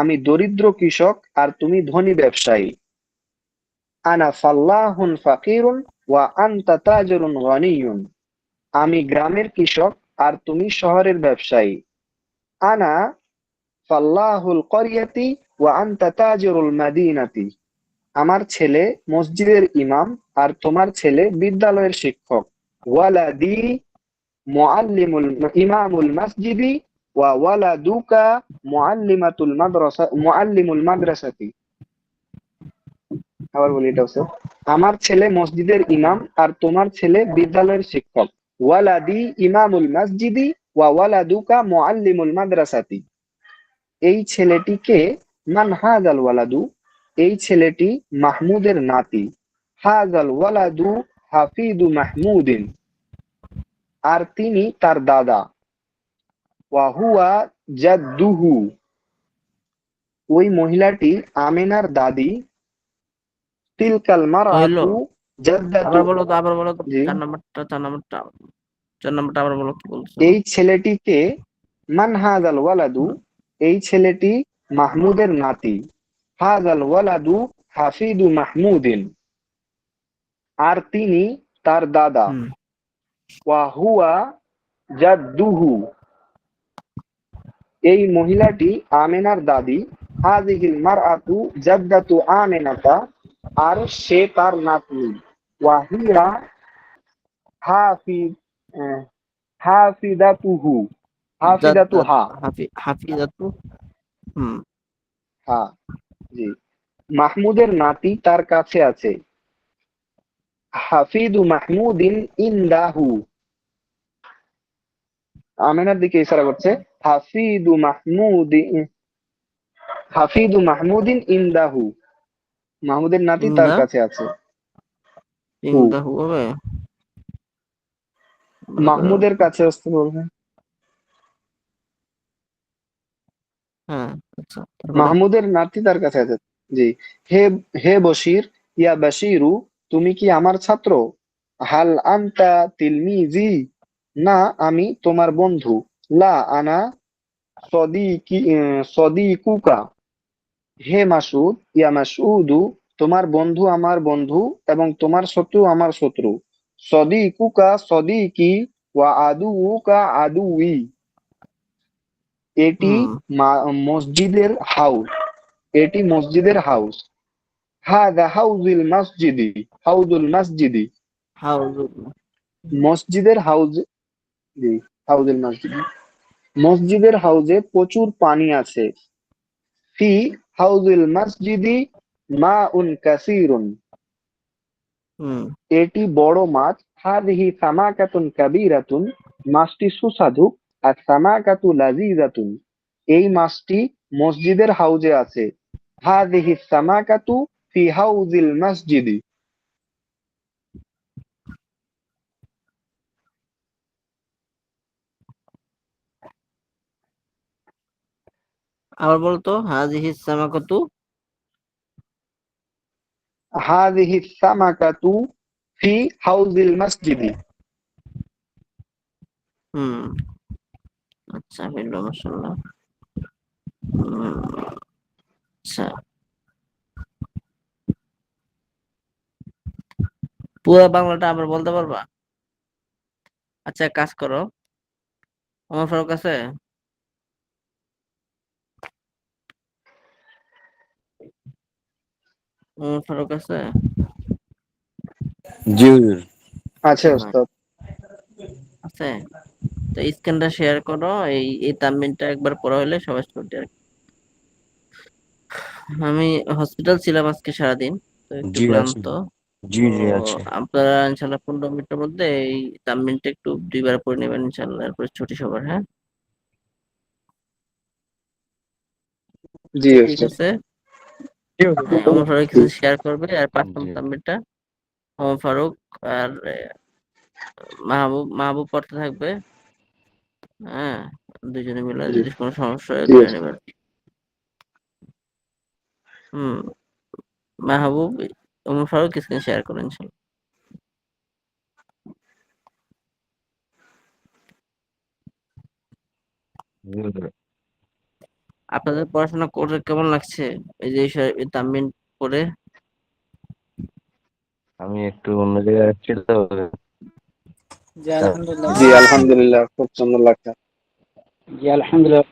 আমি দরিদ্র কৃষক আর তুমি ধনী ব্যবসায়ী। আনা ফাল্লাহুন ফাকিরুন ওয়া আনতা তাজিরুন গনিয়ুন, আমি গ্রামের কৃষক আর তুমি শহরের ব্যবসায়ী। আনা ফাল্লাহুল করিয়াতি ওয়া আনতা তাজিরুল মাদিনাতি, আমার ছেলে মসজিদের ইমাম আর তোমার ছেলে বিদ্যালয়ের শিক্ষক। ওয়ালাদি ইমামুল মসজিদি ওয়া ওয়ালাদুকা মুআল্লিমুল মাদ্রাসাতি, আবার বলি এটা হচ্ছে, আমার ছেলে মসজিদের ইমাম আর তোমার ছেলে বিদ্যালয়ের শিক্ষক। ওয়ালাদি ইমামুল মসজিদি ওয়া ওয়ালাদুকা মুআল্লিমুল মাদ্রাসাতি, এই ছেলেটিকে। মান হাযাল ওয়ালাদু, এই ছেলেটি মাহমুদের নাতি। হাযাল ওয়ালাদু হাফিদু মাহমুদিন, আর তিনি তার দাদা। ওয়া হুয়া জাদ্দুহু, ওই মহিলাটি আমেনার দাদি। তিলকাল হইলো। মারআতু জাদ্দাতু, আবার বলো তো জি, 4 নাম্বারটা আবার বলো, কি বলছো? এই ছেলেটিকে। মান হাযাল ওয়ালাদু, এই ছেলেটি মাহমুদের নাতি। হাযাল ওয়ালাদু হাফিদু মাহমুদিন, আর তিনি তার দাদা। হুম, ওয়া হুয়া জাদ্দুহু, এই মহিলাটি আমেনার দাদি। হাযিহিল মারআতু জাদ্দাতু আমেনাতা, আর সে তার নাতনি। ওয়া হিয়া হাফিদ হাফিদাতুহু, হাফিদাতুহা, হাফিজাতু। হুম, হ্যাঁ, জি, মাহমুদের নাতি তার কাছে আছে। হাফিদু মাহমুদিন ইনদাহু, আমেনার দিকে ইশারা করছে। হাফিদু মাহমুদিন ইনদাহু, মাহমুদের নাতি তার ইন্দা কাছে আছে। হু, ইন্দা হবে। মনে করো, মাহমুদের কাছে আসতে বলবেন। হ্যাঁ, আচ্ছা, তারপরে? মাহমুদের নাতি তার কাছে আছে, জি। হে হে বশির, ইয়া বাশিরু, তুমি কি আমার ছাত্র? হাল আনতা তিলমিজি, না আমি তোমার বন্ধু। লা আনা সদিকুকা, হে মাসুদ, ইয়া মাসউদু, তোমার বন্ধু আমার বন্ধু এবং তোমার শত্রু আমার শত্রু। সদিকুকা সদিকি ওয়া আদুউকা আদুই, এটি হুম, মসজিদের হাউস, এটি মসজিদের হাউস। হাদা হাউজুল মসজিদি, হাউজুল। মসজিদের হাউজ, জি, হাউজুল মসজিদ। মসজিদের হাউজে প্রচুর পানি আছে। ফি হাউজুল মসজিদি মাউন কাসীরুন, হুম এটি বড় মাছ। হাযিহি সামাকাতুন কাবীরাতুন, মাছটি সুস্বাদু। আর সামাকাতু লাযীযাতুন, এই মাছটি মসজিদের হাউজে আছে। হাযিহি সামাকাতু ফি হাউজিল মসজিদি। আবার বলতো হাযিহি সামাকাতু। হাযিহি সামাকাতু ফি হাউজিল মসজিদি। হুম আচ্ছা হইলো মাশাআল্লাহ। আচ্ছা পুরো বাংলাটা আবার বলতে পারবা? আচ্ছা এক কাজ করো, ওমর ফারুক আছে? ওমর ফারুক আছে? জি হুজুর। আছে হ্যাঁ, ওস্তাদ। আছে। তো স্ক্রিনটা শেয়ার করো, এই তামরিনটা একবার পড়া হলে সবাই শুনতে আর কি। আমি হসপিটাল ছিলাম আজকে সারাদিন, তো একটু জি আছে। ক্লান্ত। জি তো জি আছে। আপনারা ইনশাল্লাহ 15 মিনিটের মধ্যে এই তামরিনটা একটু 2বার পড়ে নেবেন ইনশাল্লাহ, এরপরে ছুটি সবার। হ্যাঁ জি ঠিক ওস্তাদ। আছে। হ্যাঁ ওমর ফারুক কিছু শেয়ার করবে, আর 5 নম্বর জি তামরিনটা ওমর ফারুক আর মাহবুব মাহবুব পড়তে থাকবে। হ্যাঁ দুজনে মিলে জি যদি কোনো সমস্যা হয় জি ধরে ওস্তাদ। নেবেন। হুম মাহবুব ওমর ফারুক স্ক্রিন শেয়ার করেন ইনশাল্লাহ। হুজুর। আপনাদের পড়াশোনা করে কেমন লাগছে এই যে এই তামরিন পড়ে? আমি একটু অন্য জায়গায় আসছি তো। জি আলহামদুলিল্লাহ। জি আলহামদুলিল্লাহ, খুব সুন্দর লাগছে। জি আলহামদুলিল্লাহ।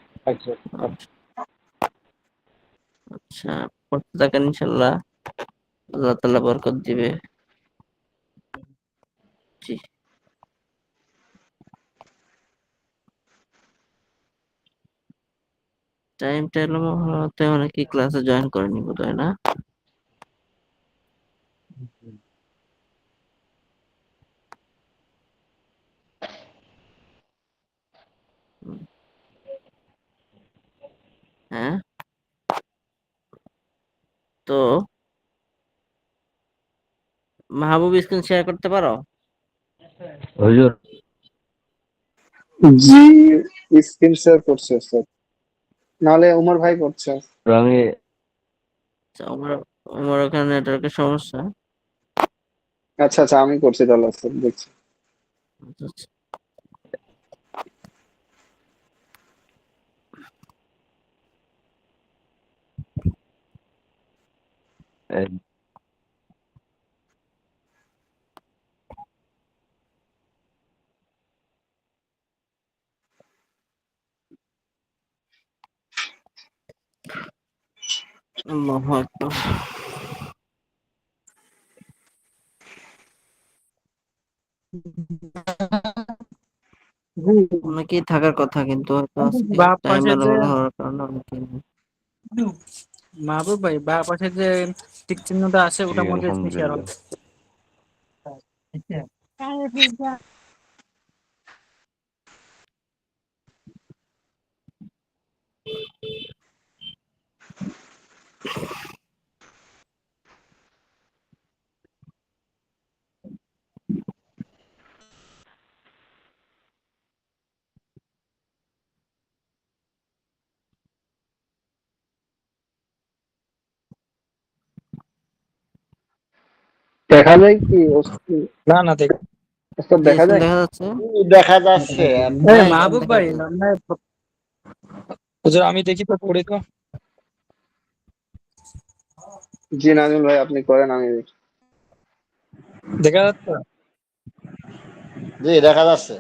আচ্ছা পড়তে থাকেন ইনশাল্লাহ, আল্লাহ তাআলা বরকত দিবে। জি টাইমটা এলো হতে অনেকে ক্লাসে জয়েন করেনি বোধহয়, না? হুম, হ্যাঁ তো মাহবুব স্ক্রিন শেয়ার করতে পারো? হুজুর জি স্ক্রিন শেয়ার করছে ওস্তাদ, নাহলে উমর ভাই করছে। আমি আচ্ছা, আমার আমার ওখানে নেটওয়ার্কের সমস্যা। আচ্ছা আচ্ছা, আমি করছি তাহলে ওস্তাদ, দেখছি। আচ্ছা, আচ্ছা। আল্লাহু আকবার। অনেকেই থাকার কথা কিন্তু হয়তো আজকে বাম টাইম পাশে যে এলোমেলো হওয়ার কারণে অনেকেই নেই। মাহবুব ভাই, বাম পাশে যে টিক চিহ্নটা আছে জি ওটার মধ্যে স্ক্রিন শেয়ার আলহামদুলিল্লাহ। হবে। দেখা যায় কি না না দেখ। ওস্তাদ, জি দেখা স্ক্রিন যায়? দেখা যাচ্ছে। দেখা যাচ্ছে হ্যাঁ স্ক্রিন মাহবুব দেখা ভাই, যাচ্ছে। হুজুর আমি দেখি তো, পড়ি তো। জি নাজমুল ভাই, আপনি করেন, আমি দেখি। দেখা যাচ্ছে। জি দেখা যাচ্ছে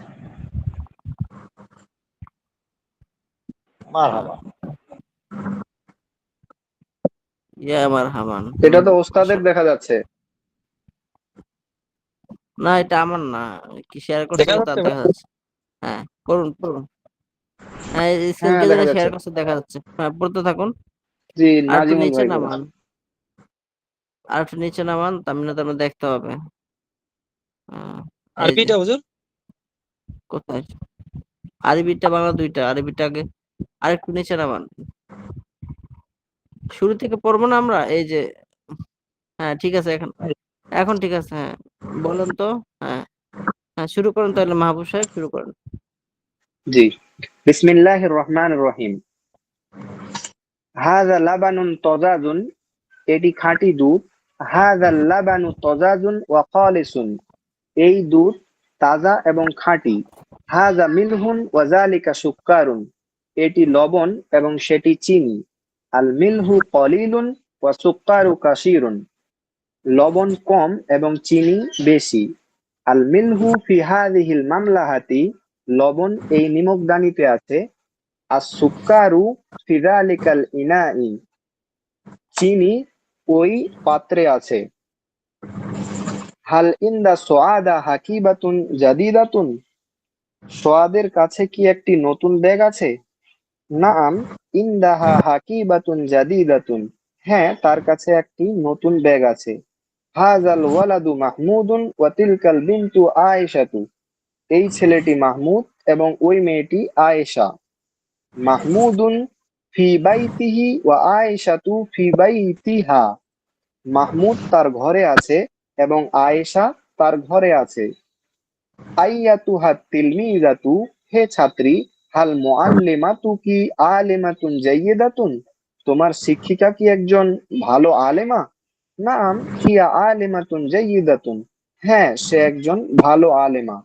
মারহাবা ইয়া আমার হামান। এটা তো ওস্তাদের দেখা যাচ্ছে। না এটা আমার না, কি শেয়ার দেখা করছিল তার যাচ্ছে ভাই? দেখা যাচ্ছে। হ্যাঁ করুন হ্যাঁ স্ক্রিন হ্যাঁ কে দেখা জানি যাচ্ছে। শেয়ার করতে দেখা যাচ্ছে। হ্যাঁ পড়তে থাকুন। জি, আর একটু নাজিমুল নিচে ভাই করেছে। নামান, আর একটু নিচে নামান, তামিলে তো দেখতে হবে। এই যে আরবিটা হুজুর? কোথায় আরবিটা বাংলা দুইটা, আরবিটা আগে আরেকটু নিচে নামান, শুরু থেকে পড়বো না আমরা? এই যে হ্যাঁ ঠিক আছে, এখন এখন ঠিক আছে। হ্যাঁ বলেন তো। হ্যাঁ হ্যাঁ শুরু করেন তাহলে মাহবুব সাহেব, শুরু করেন। জি, বিসমিল্লাহির রহমানির রহিম। হাযা লাবানুন তাজাজুন, এটি খাঁটি দুধ। হাযাল লাবানু তাজাজুন ওয়া খালিসুন, এই দুধ তাজা এবং খাঁটি। হাযা মিলহুন ওয়া যালিকা সুক্কারুন, এটি লবণ এবং সেটি চিনি। আল মিলহু কলিলুন ওয়া সুক্কারু কাসীরুন, লবণ কম এবং চিনি বেশি। আল মিলহু ফি হাযিহিল মামলাহাতি, লবণ এই নিমকদানিতে আছে। আর সুক্কারু ফি যালিকাল ইনাই, চিনি ওই পাত্রে আছে। হাল ইনদা সুআদা হাকিবাতুন জাদিদাতুন, সুআদের কাছে কি একটি নতুন ব্যাগ আছে? নাআম ইনদাহা হাকিবাতুন জাদিদাতুন, হ্যাঁ তার কাছে একটি নতুন ব্যাগ আছে। হাযাল ওয়ালাদু মাহমুদুন ওয়া তিলকাল বিনতু আয়েশাতু, এই ছেলেটি মাহমুদ এবং ওই মেয়েটি আয়েশা। মাহমুদুন ফি বাইতিহি ওয়া আয়েশাতু ফি বাইতিহা, মাহমুদ তার ঘরে আছে এবং আয়েশা তার ঘরে আছে। আইয়াতুহা তিলমিযাতু, হে ছাত্রী। হাল মুআল্লিমাতু কি আলিমাতুন জাইয়্যিদাতুন, তোমার শিক্ষিকা কি একজন ভালো আলেমা? নাআম হিয়া আলিমাতুন জাইয়্যিদাতুন, হ্যাঁ সে একজন ভালো আলেমা।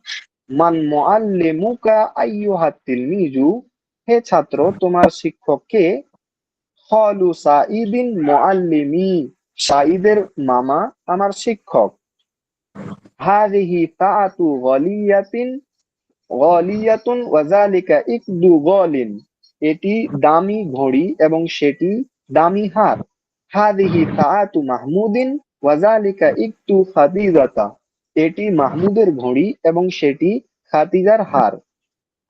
মান মুআল্লিমুকা আইয়ুহা তিলমিজু, হে ছাত্র তোমার শিক্ষক কে? ক্বালু সাঈদিন মুআল্লিমি, সাঈদের মামা আমার শিক্ষক। হাযিহি তাআতু গালিয়াতুন ওয়া যালিকা ইকদু গালিন, এটি দামি ঘড়ি এবং সেটি দামি হার। হাযিহি তাআতু মাহমুদিন ওয়া যালিকা ইকতু খাদিজাতা, এটি মাহমুদের ঘড়ি এবং সেটি খাদিজার হার।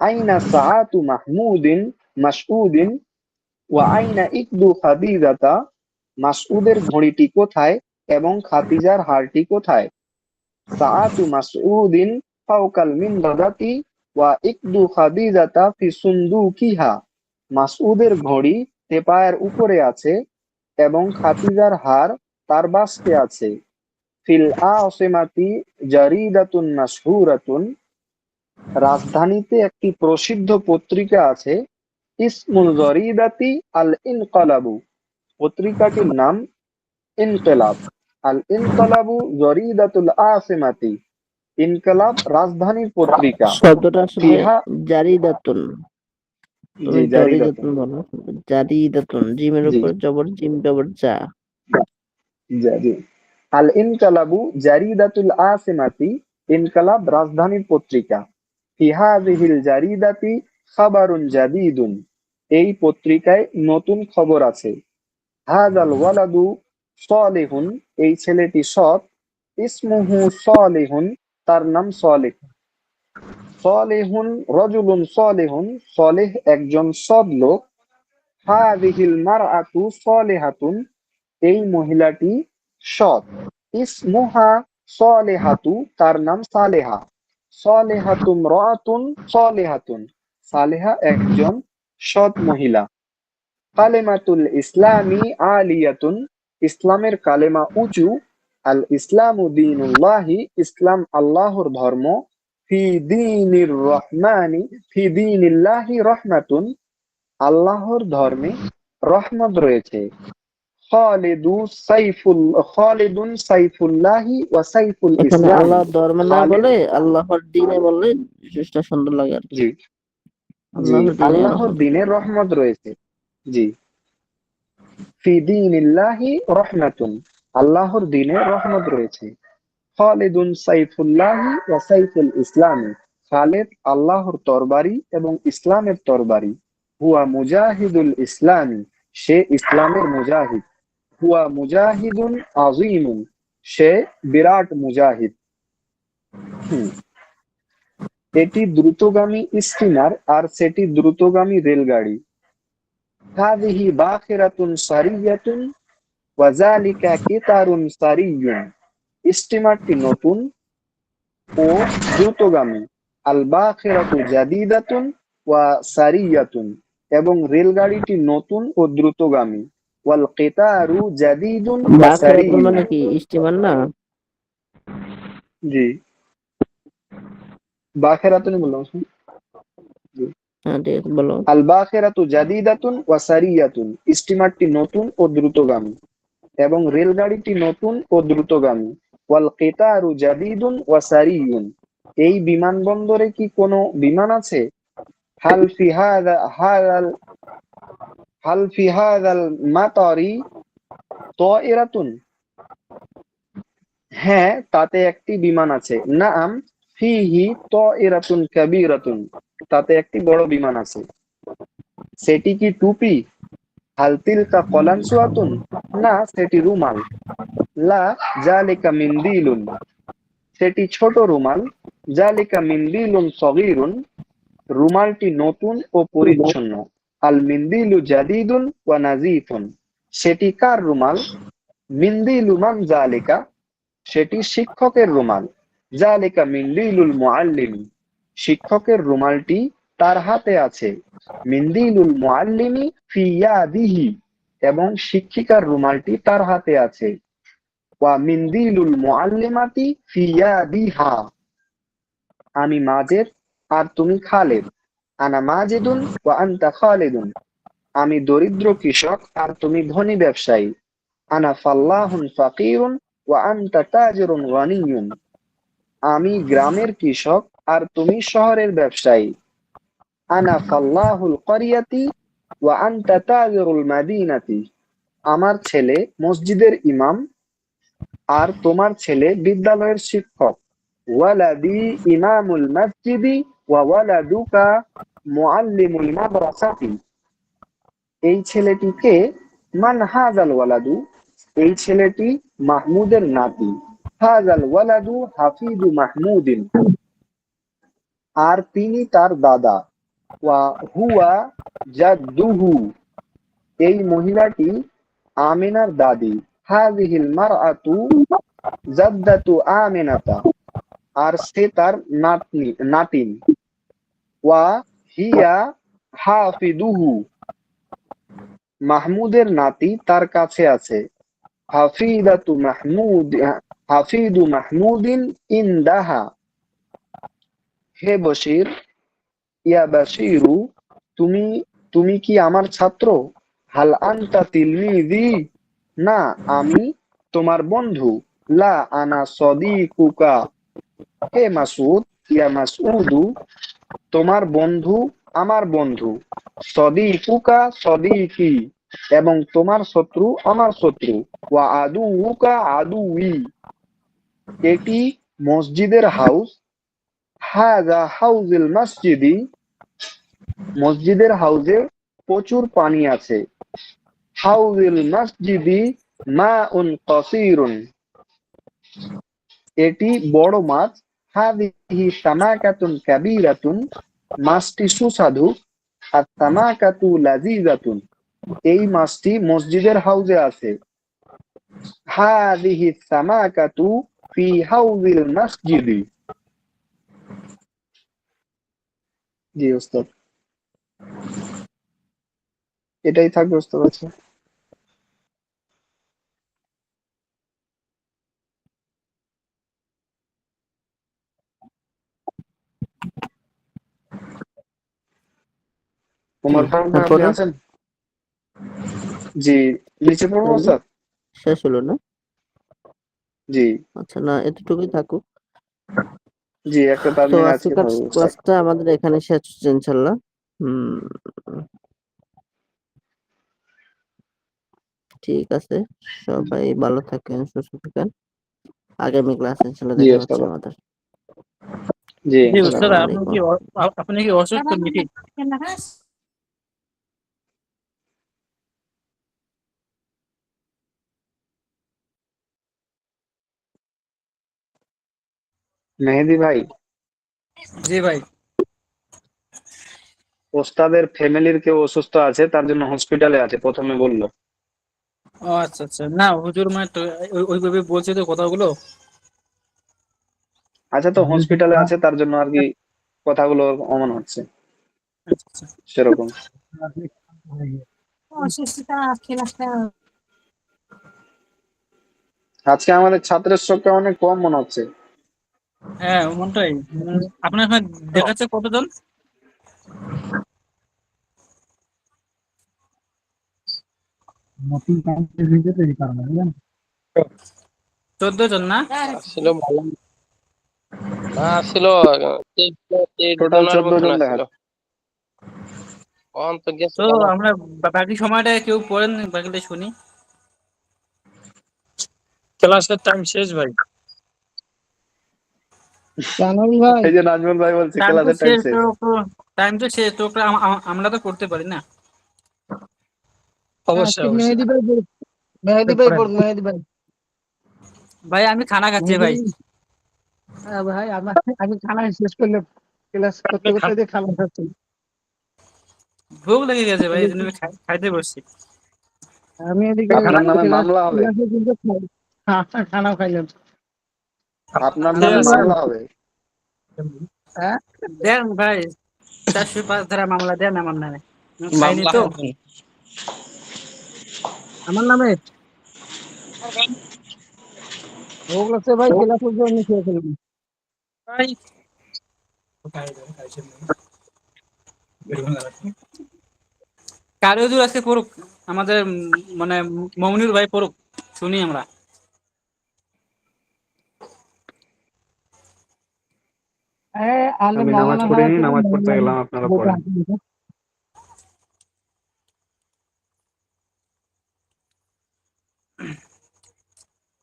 আইনা সাআতু মাহমুদিন মাসউদিন ওয়া আইনা ইকদু খাদিজাতা, মাসউদের ঘড়িটি কোথায় এবং খাদিজার হারটি কোথায়? সাআতু মাসউদিন ফাওকাল মিনদাদাতি ওয়া ইকদু খাদিজাতা ফি সুনদুকিহা, মাসউদের ঘড়ি টেপায়ের উপরে আছে এবং খাদিজার হার তার বাস্কে আছে। ফিল আসিমাতি জারিদাতুন মাশহুরাতুন, রাজধানীতে একটি প্রসিদ্ধ পত্রিকা আছে। ইসমুল জারিদাতি আল ইনকালাবু, পত্রিকাটির নাম ইনকিলাব। আল ইনকালাবু জারিদাতুল আসিমাতি, ইনকিলাব রাজধানীর পত্রিকা। শব্দটা আসলে ফিহা, জারিদাতুন, তুমি জি জারিদাতুন, জারিদাতুন বলো। জারিদাতুন, জিমের জি উপর জবর, জিম জবর যা। জি। আল ইনকালাবু জারিদাতুল আসিমাতি, ইনকালাব রাজধানীর পত্রিকা। ফি হাযিহিল জারিদাতি খাবারুন জাদীদুন, এই পত্রিকায় নতুন খবর আছে। হাযাল ওয়ালাদু সালিহুন, এই ছেলেটি সৎ। ইসমুহু সালিহুন, তার নাম সালেহ। সালেহুন রাজুলুন সালেহুন, সালেহ একজন সৎ লোক। হাযিহিল মারআতু সালিহাতুন, এই মহিলাটি সৎ। ইসমুহা সালেহাতু, তার নাম সালেহা। সালেহাতু ইমরাআতুন সালেহাতুন, সালেহা একজন সৎ মহিলা। কালেমাতুল ইসলামি আলিয়াতুন, ইসলামের কালেমা উঁচু। আল ইসলামু দীনুল্লাহি, ইসলাম আল্লাহর ধর্ম। ফি দীনির রহমানি ফি দীনিল্লাহি রহমাতুন, আল্লাহর ধর্মে রহমত রয়েছে। খালিদুন সাইফুল্লাহি ওয়া সাইফুল এখানে ইসলাম, আল্লাহ ধর্ম না খালিদ, বলে আল্লাহর দিনে বললে জিনিসটা সুন্দর লাগে আর কি। জি জি, আল্লাহর দিনে আল্লাহর রহমত। দিনে রহমত রয়েছে। জি, ফি দীনিল্লাহি রহমাতুন, আল্লাহর দিনে রহমত রয়েছে। খালিদুন সাইফুল্লাহি ওয়া সাইফুল ইসলামি, খালেদ আল্লাহর তরবারি এবং ইসলামের তরবারি। হুয়া মুজাহিদুল ইসলামি, সে ইসলামের মুজাহিদ। হুয়া মুজাহিদুন আযীমুন, সে বিরাট মুজাহিদ। এটি দ্রুতগামী স্টিমার আর সেটি দ্রুতগামী রেলগাড়ি। হাযিহি বাখিরাতুন সারিয়াতুন ওয়া যালিকা কিতারুন সারিয়ুন। স্টিমারটি নতুন ও দ্রুতগামী। আল বাখিরাতু জাদিদাতুন ওয়া সারিয়াতুন, এবং রেলগাড়িটি নতুন ও দ্রুতগামী। ওয়াল কিতারু জাদিদুন ওয়া বাখেরাতুন সারিয়ুন। মানে কি স্টিমার না? জি, বাখিরাতুন বললাম। জি। হ্যাঁ ঠিক আছে, বলো। আল বাখিরাতু জাদিদাতুন ওয়া সারিয়াতুন। স্টিমারটি নতুন ও দ্রুতগামী এবং রেলগাড়িটি নতুন ও দ্রুতগামী। ওয়াল কিতারু জাদিদুন ওয়া সারিয়ুন। এই বিমানবন্দরে কি কোনো বিমান আছে? হাল ফি হাযা হাযাল হাল ফি হাযাল মাতারি তায়রাতুন। হ্যাঁ, তাতে একটি বিমান আছে। নাআম ফিহি তায়রাতুন কাবীরাতুন। তাতে একটি বড় বিমান আছে। সেটি কি টুপি? হাল তিলকা কলানসুয়াতুন। না, সেটি রুমাল। লা জালিকা মিনদিলুন। সেটি ছোট রুমাল। জালিকা মিনদিলুন সগীরুন। রুমালটি নতুন ও পরিচ্ছন্ন। আল মিনদিলু জাদিদুন ওয়া নাযীফুন। সেটি কার রুমাল? মিনদিলু মান জালিকা। সেটি শিক্ষকের রুমাল। জালিকা মিনদিলুল মুআল্লিম। শিক্ষকের রুমালটি তার হাতে আছে। মিনদিলুল মুআল্লিমি ফি ইয়াদিহি। এবং শিক্ষিকার রুমালটি তার হাতে আছে। ওয়া মিনদিলুল মুআল্লিমাতি ফি ইয়াদিহা। আমি মাজেদ আর তুমি খালেদ। আনা মাজেদুন ওয়া আনতা খালিদুন। আমি দরিদ্র কৃষক আর তুমি ধনী ব্যবসায়ী। আনা ফাল্লাহুন ফাকিরুন ওয়া আনতা তাজিরুন গানিয়্যুন। আমি গ্রামের কৃষক আর তুমি শহরের ব্যবসায়ী। আনা ফাল্লাহুল ক্বরিয়াতি ওয়া আনতা তাজিরুল মাদিনাতি। আমার ছেলে মসজিদের ইমাম আর তোমার ছেলে বিদ্যালয়ের শিক্ষক। ওয়ালাদি ইমামুল মসজিদি ওয়া ওয়ালাদুকা মুআল্লিমুল মাদ্রাসাতি। এই ছেলেটি কে? মান হাজাল ওয়ালাদু। এই ছেলেটি মাহমুদের নাতি। হাজাল ওয়ালাদু হাফিদু মাহমুদিন। আর তিনি তার দাদা। ওয়া হুয়া জাদ্দুহু। এই মহিলাটি আমিনার দাদি। হাযিহিল মারআতু জাদ্দাতু আমিনাতা। আর সে তার নাতিন। ওয়া হিয়া হাফিদুহু। মাহমুদের নাতি তার কাছে আছে। হাফিদাতু মাহমুদ হাফিদু মাহমুদিন ইনদাহা। হে বশির, ইয়া বাশিরু, তুমি তুমি কি আমার ছাত্র? হাল আনতা তিলমিযি। না, আমি তোমার বন্ধু। লা আনা সদীকুকা। হে মাসউদ, ইয়া মাসউদু, তোমার বন্ধু আমার বন্ধু। সদীকুকা সদীকি। এবং তোমার শত্রু আমার শত্রু। ওয়া আদুউকা আদুই। এটি মসজিদের হাউস। হাযা হাউজুল মসজিদি। মসজিদের হাউজে প্রচুর পানি আছে। হাউজুল মসজিদি মাউন কাসীরুন। এটি বড় মাছ। হাযিহি সামাকাতুন কাবীরাতুন। মাছটি সুস্বাদু। আর সামাকাতু লাযীযাতুন। এই মাছটি মসজিদের হাউজে আছে। হাযিহি সামাকাতু ফি হাউজিল মসজিদি। জি ওস্তাদ, এটাই থাকবে ওস্তাদ। আছে ওমর ফারুক ভাই, আপনি তারপরে আছেন? জি, নিচে পড়বো তাহলে ওস্তাদ? শেষ হলো না? জি আচ্ছা, না এতটুকুই থাকুক। জি, একটা তো তাজমির আজকে আজকের হবে ওস্তাদ। ক্লাসটা আমাদের এখানে শেষ হচ্ছে ইনশাল্লাহ। হুম, ঠিক আছে। সবাই ভালো থাকেন, সুস্থ থাকেন। আগামী ক্লাস ইনশাল্লাহ জি দেখা হচ্ছে ওস্তাদ। আমাদের। জি জি ইনশাআল্লাহ। উস্তাদ, আসসালামু আপনি আলাইকুম। কি আপনি কি অসুস্থ নাকি? মেহেদী ভাই, জি ভাই। ওস্তাদের ফ্যামিলির কেউ অসুস্থ আছে, তার জন্য হসপিটালে আছে, প্রথমে বললো। ও আচ্ছা আচ্ছা, না হুজুর মানে তো ওইভাবে বলছে তো কথাগুলো। আচ্ছা, তো হসপিটালে আছে তার জন্য আর কি কথাগুলো অমন হচ্ছে আচ্ছা আচ্ছা। সেরকম। আজকে আমাদের ছাত্রের সংখ্যা অনেক কম মনে হচ্ছে। হ্যাঁ ওমনটাই। আপনার এখানে দেখাচ্ছে কতজন? 14 জন না? আসছিল ভালো না, আসছিল টোটাল জনের 14 মতন জন আসছিল। দেখাচ্ছে। তো গেছে তো কেন? আমরা বাকি সময়টা কেউ পড়েন, বাকিটা শুনি। ক্লাসের টাইম শেষ ভাই। এই যে নাজমুল ভাই বলছে টাইম তো ক্লাসের টাইম শেষ শেষ। তো টাইম তো শেষ তো আমরা তো করতে পারি না। অবশ্যই মেহেদি অবশ্যই। ভাই মেহেদি ভাই বল, মেহেদি ভাই। ভাই আমি খানা খাচ্ছি মেহেদি ভাই। ভাই, হ্যাঁ ভাই, আমি খানা শেষ করলে ক্লাস করতে করতে দিয়ে খানা খাচ্ছি। ভোগ লেগে গেছে ভাই, এই জন্য আমি খাইতে বসছি। আমি এদিকে আপনার নামে ক্লাস মামলা হবে। ক্লাসে কিন্তু খানাও খাইলাম। আপনার ঠিক নামে আছে। মামলা হবে। হ্যাঁ, দেন ভাই, 405 ধারা মামলা দেন আমার নামে। আমি খাইনি মামলা তো। হবে। আমার নামে ও ক্লাসে ভাই ক্লাসের জন্য খেয়ে ফেলবি। ভাই কারি হুজুর আজকে পড়ুক, আমাদের মানে মমিনুল ভাই পড়ুক, শুনি আমরা। হ্যাঁ, আলে আমি নামাজ মৌলানা সাহেব পড়িনি, ছিলেন, নামাজ পড়তে মৌলানা গেলাম, আপনারা বইটা পড়েন। হাতে নিতে।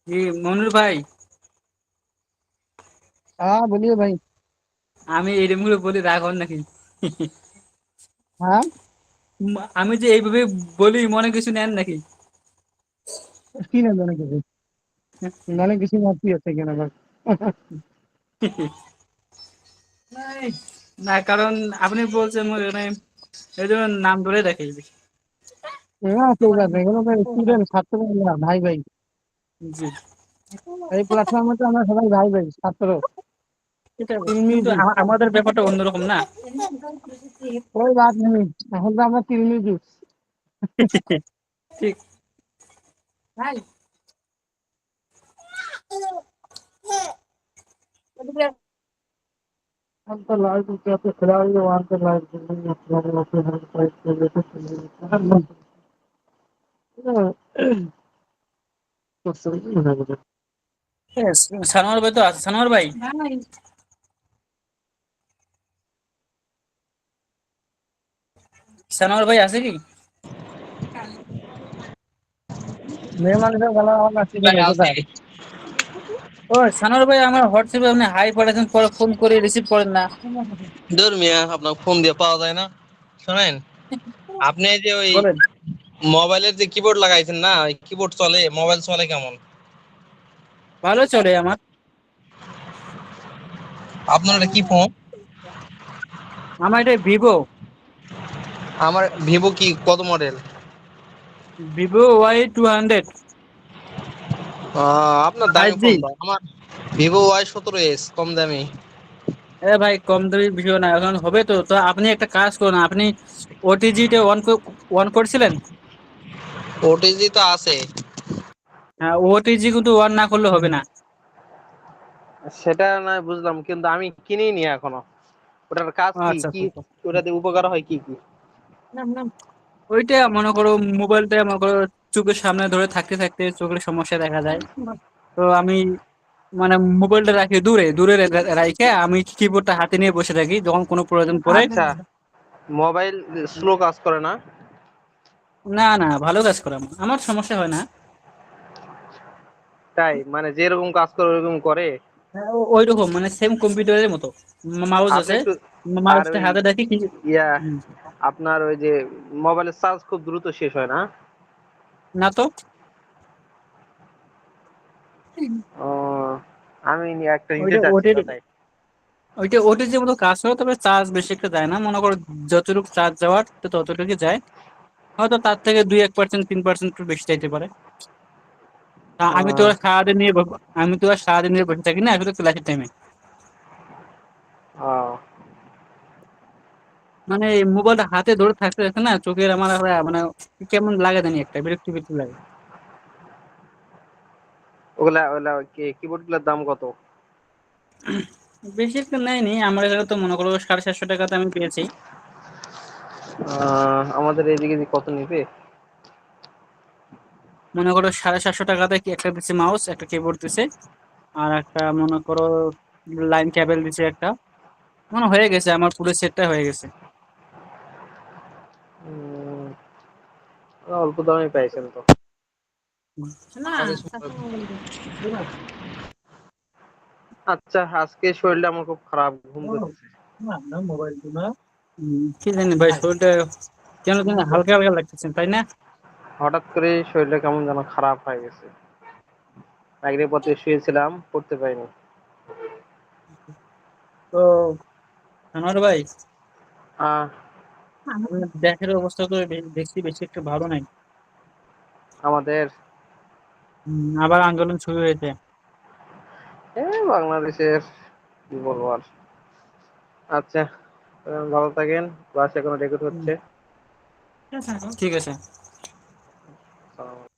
জি মমিনুল ভাই, হ্যাঁ বলিए ভাই। আমি এরকম করে বলি রাগ হন নাকি? হ্যাঁ, আমি যে এইভাবে বলি মনে কিছু নেন নাকি? কি না জানে কিছু, জানে কিছু মারতি আছে কিনা ভাই। না কারণ আপনি বলছেন মানে এই জন্য নাম ধরে দেখে। না কেউ যাবে, এগুলো ভাই স্টুডেন্ট, ছাত্র না, ভাই ভাই। জি এই প্ল্যাটফর্মে তো আমরা সবাই ভাই ভাই, ছাত্র। কিন্তু তিলমিজি, আমাদের ব্যাপারটা অন্যরকম না। कोई बात नहीं, এখন তো আমরা তিলমিজি। ঠিক। हम तो लाइव क्या तो खिलाड़ी वहां पे लाइव होते हैं फाइट के लिए तो सही है मुझे। সানোয়ার ভাই তো আছে, সানোয়ার ভাই, সানোয়ার ভাই আছে কি? मेहमान से गला वाला सीधे ভাই नहीं আছে। होता है। ও সানোয়ার ভাই, আমার হোয়াটসঅ্যাপে আপনি হাই পাঠাচ্ছেন, পরে ফোন করে রিসিভ করেন না। দূর মিয়া, আপনার ফোন দিয়ে পাওয়া যায় না। শোনেন, আপনি এই যে ওই বলেন। মোবাইলের যে কিবোর্ড লাগাইছেন না, ওই কিবোর্ড চলে, মোবাইল চলে কেমন? ভালো চলে আমার। আপনার এটা কি ফোন? আমার এটা ভিভো, আমার ভিভো কি কত মডেল? ভিভো Y200 আপনার দামি 5G। ফোন তো। আমার ভিভো Y17s, কম দামি। এ ভাই কম দামি বিষয় না, এখন হবে তো। তো আপনি একটা কাজ করুন, আপনি ওটিজিটা অন করছিলেন? ওটিজি তো আছে। হ্যাঁ, ওটিজি কিন্তু অন না করলে হবে না। সেটা না বুঝলাম, কিন্তু আমি কিনিনি এখনো। ওটার কাজ কি আচ্ছা কি? আচ্ছা আচ্ছা। ওটাতে উপকার হয় কি কি? ওইটা মনে করো, মোবাইলটা মনে করো চোখের সামনে ধরে থাকতে থাকতে চোখের সমস্যা দেখা যায়। তো আমি মানে মোবাইলটা রাখি দূরে দূরে রাখে আমি কিবোর্ডটা হাতে নিয়ে বসে থাকি যখন কোনো প্রয়োজন পড়ে। আচ্ছা, মোবাইল স্লো কাজ করে না? না না, ভালো কাজ করে, আমার সমস্যা হয় না। তাই মানে যেরকম কাজ করে ওরকম করে? হ্যাঁ, ওই রকম মানে সেম কম্পিউটারের মতো। মাউস আপনি আছে, একটু, আর মাউসটা ওই হাতে রাখি কি। ইয়া, হুম, আপনার ওই যে মোবাইলের চার্জ খুব দ্রুত শেষ হয় না? না তো। ও, আমি একটা নিতে ওইটা ওটির চাচ্ছিলাম তাই। ওইটা ওটা যে মতো কাজ করে, তবে চার্জ বেশি একটা যায় না, মনে করো যতটুকু চার্জ যাওয়ার তো ততটুকু যায়, হয়তো তার থেকে 2-1%, 3% একটু বেশি চাইতে পারে। আমি তো আহ, আর সারাদিন নিয়ে আমি তো আর সারাদিন নিয়ে বসে থাকি না, শুধু ক্লাসের টাইমে। আহ, মানে এই মোবাইলটা হাতে ধরে থাকতে থাকতে না চোখের আমার মানে কেমন লাগে জানি, একটা বিরক্তি বিরক্তি লাগে। ওগুলা ওগুলা কিবোর্ড গুলোর দাম কত? বেশি একটা নেয়নি আমার এখানে, তো মনে করো 750 টাকাতে আমি পেয়েছি। আমাদের এইদিকে যে কত নিবে? মনে করো 750 টাকাতে কি একটা দিচ্ছে মাউস, একটা কিবোর্ড দিছে, আর একটা মনে করো লাইন কেবল দিছে একটা, মানে হয়ে গেছে, আমার পুরো সেটটা হয়ে গেছে। উম, অল্প দামে পাইছেন তো। আচ্ছা, আজকে শরীরটা আমার খুব খারাপ, ঘুম পেতেছে। কি জানি ভাই, শরীরটা কেন যেন হালকা হালকা লাগতেছে, তাই না? হঠাৎ করে শরীরটা কেমন যেন খারাপ হয়ে গেছে। মাইগ্রেনের পথে শুয়েছিলাম, পড়তে পারিনি। তো আমার ভাই, আহ দেশের অবস্থা তো দেখছি বেশি একটা ভালো নাই। আমাদের আবার আন্দোলন শুরু হয়েছে। বাংলাদেশের কি বলবো আর। আচ্ছা, ভালো থাকেন। ক্লাস এখনো রেকর্ড হচ্ছে। ঠিক আছে। সালাম।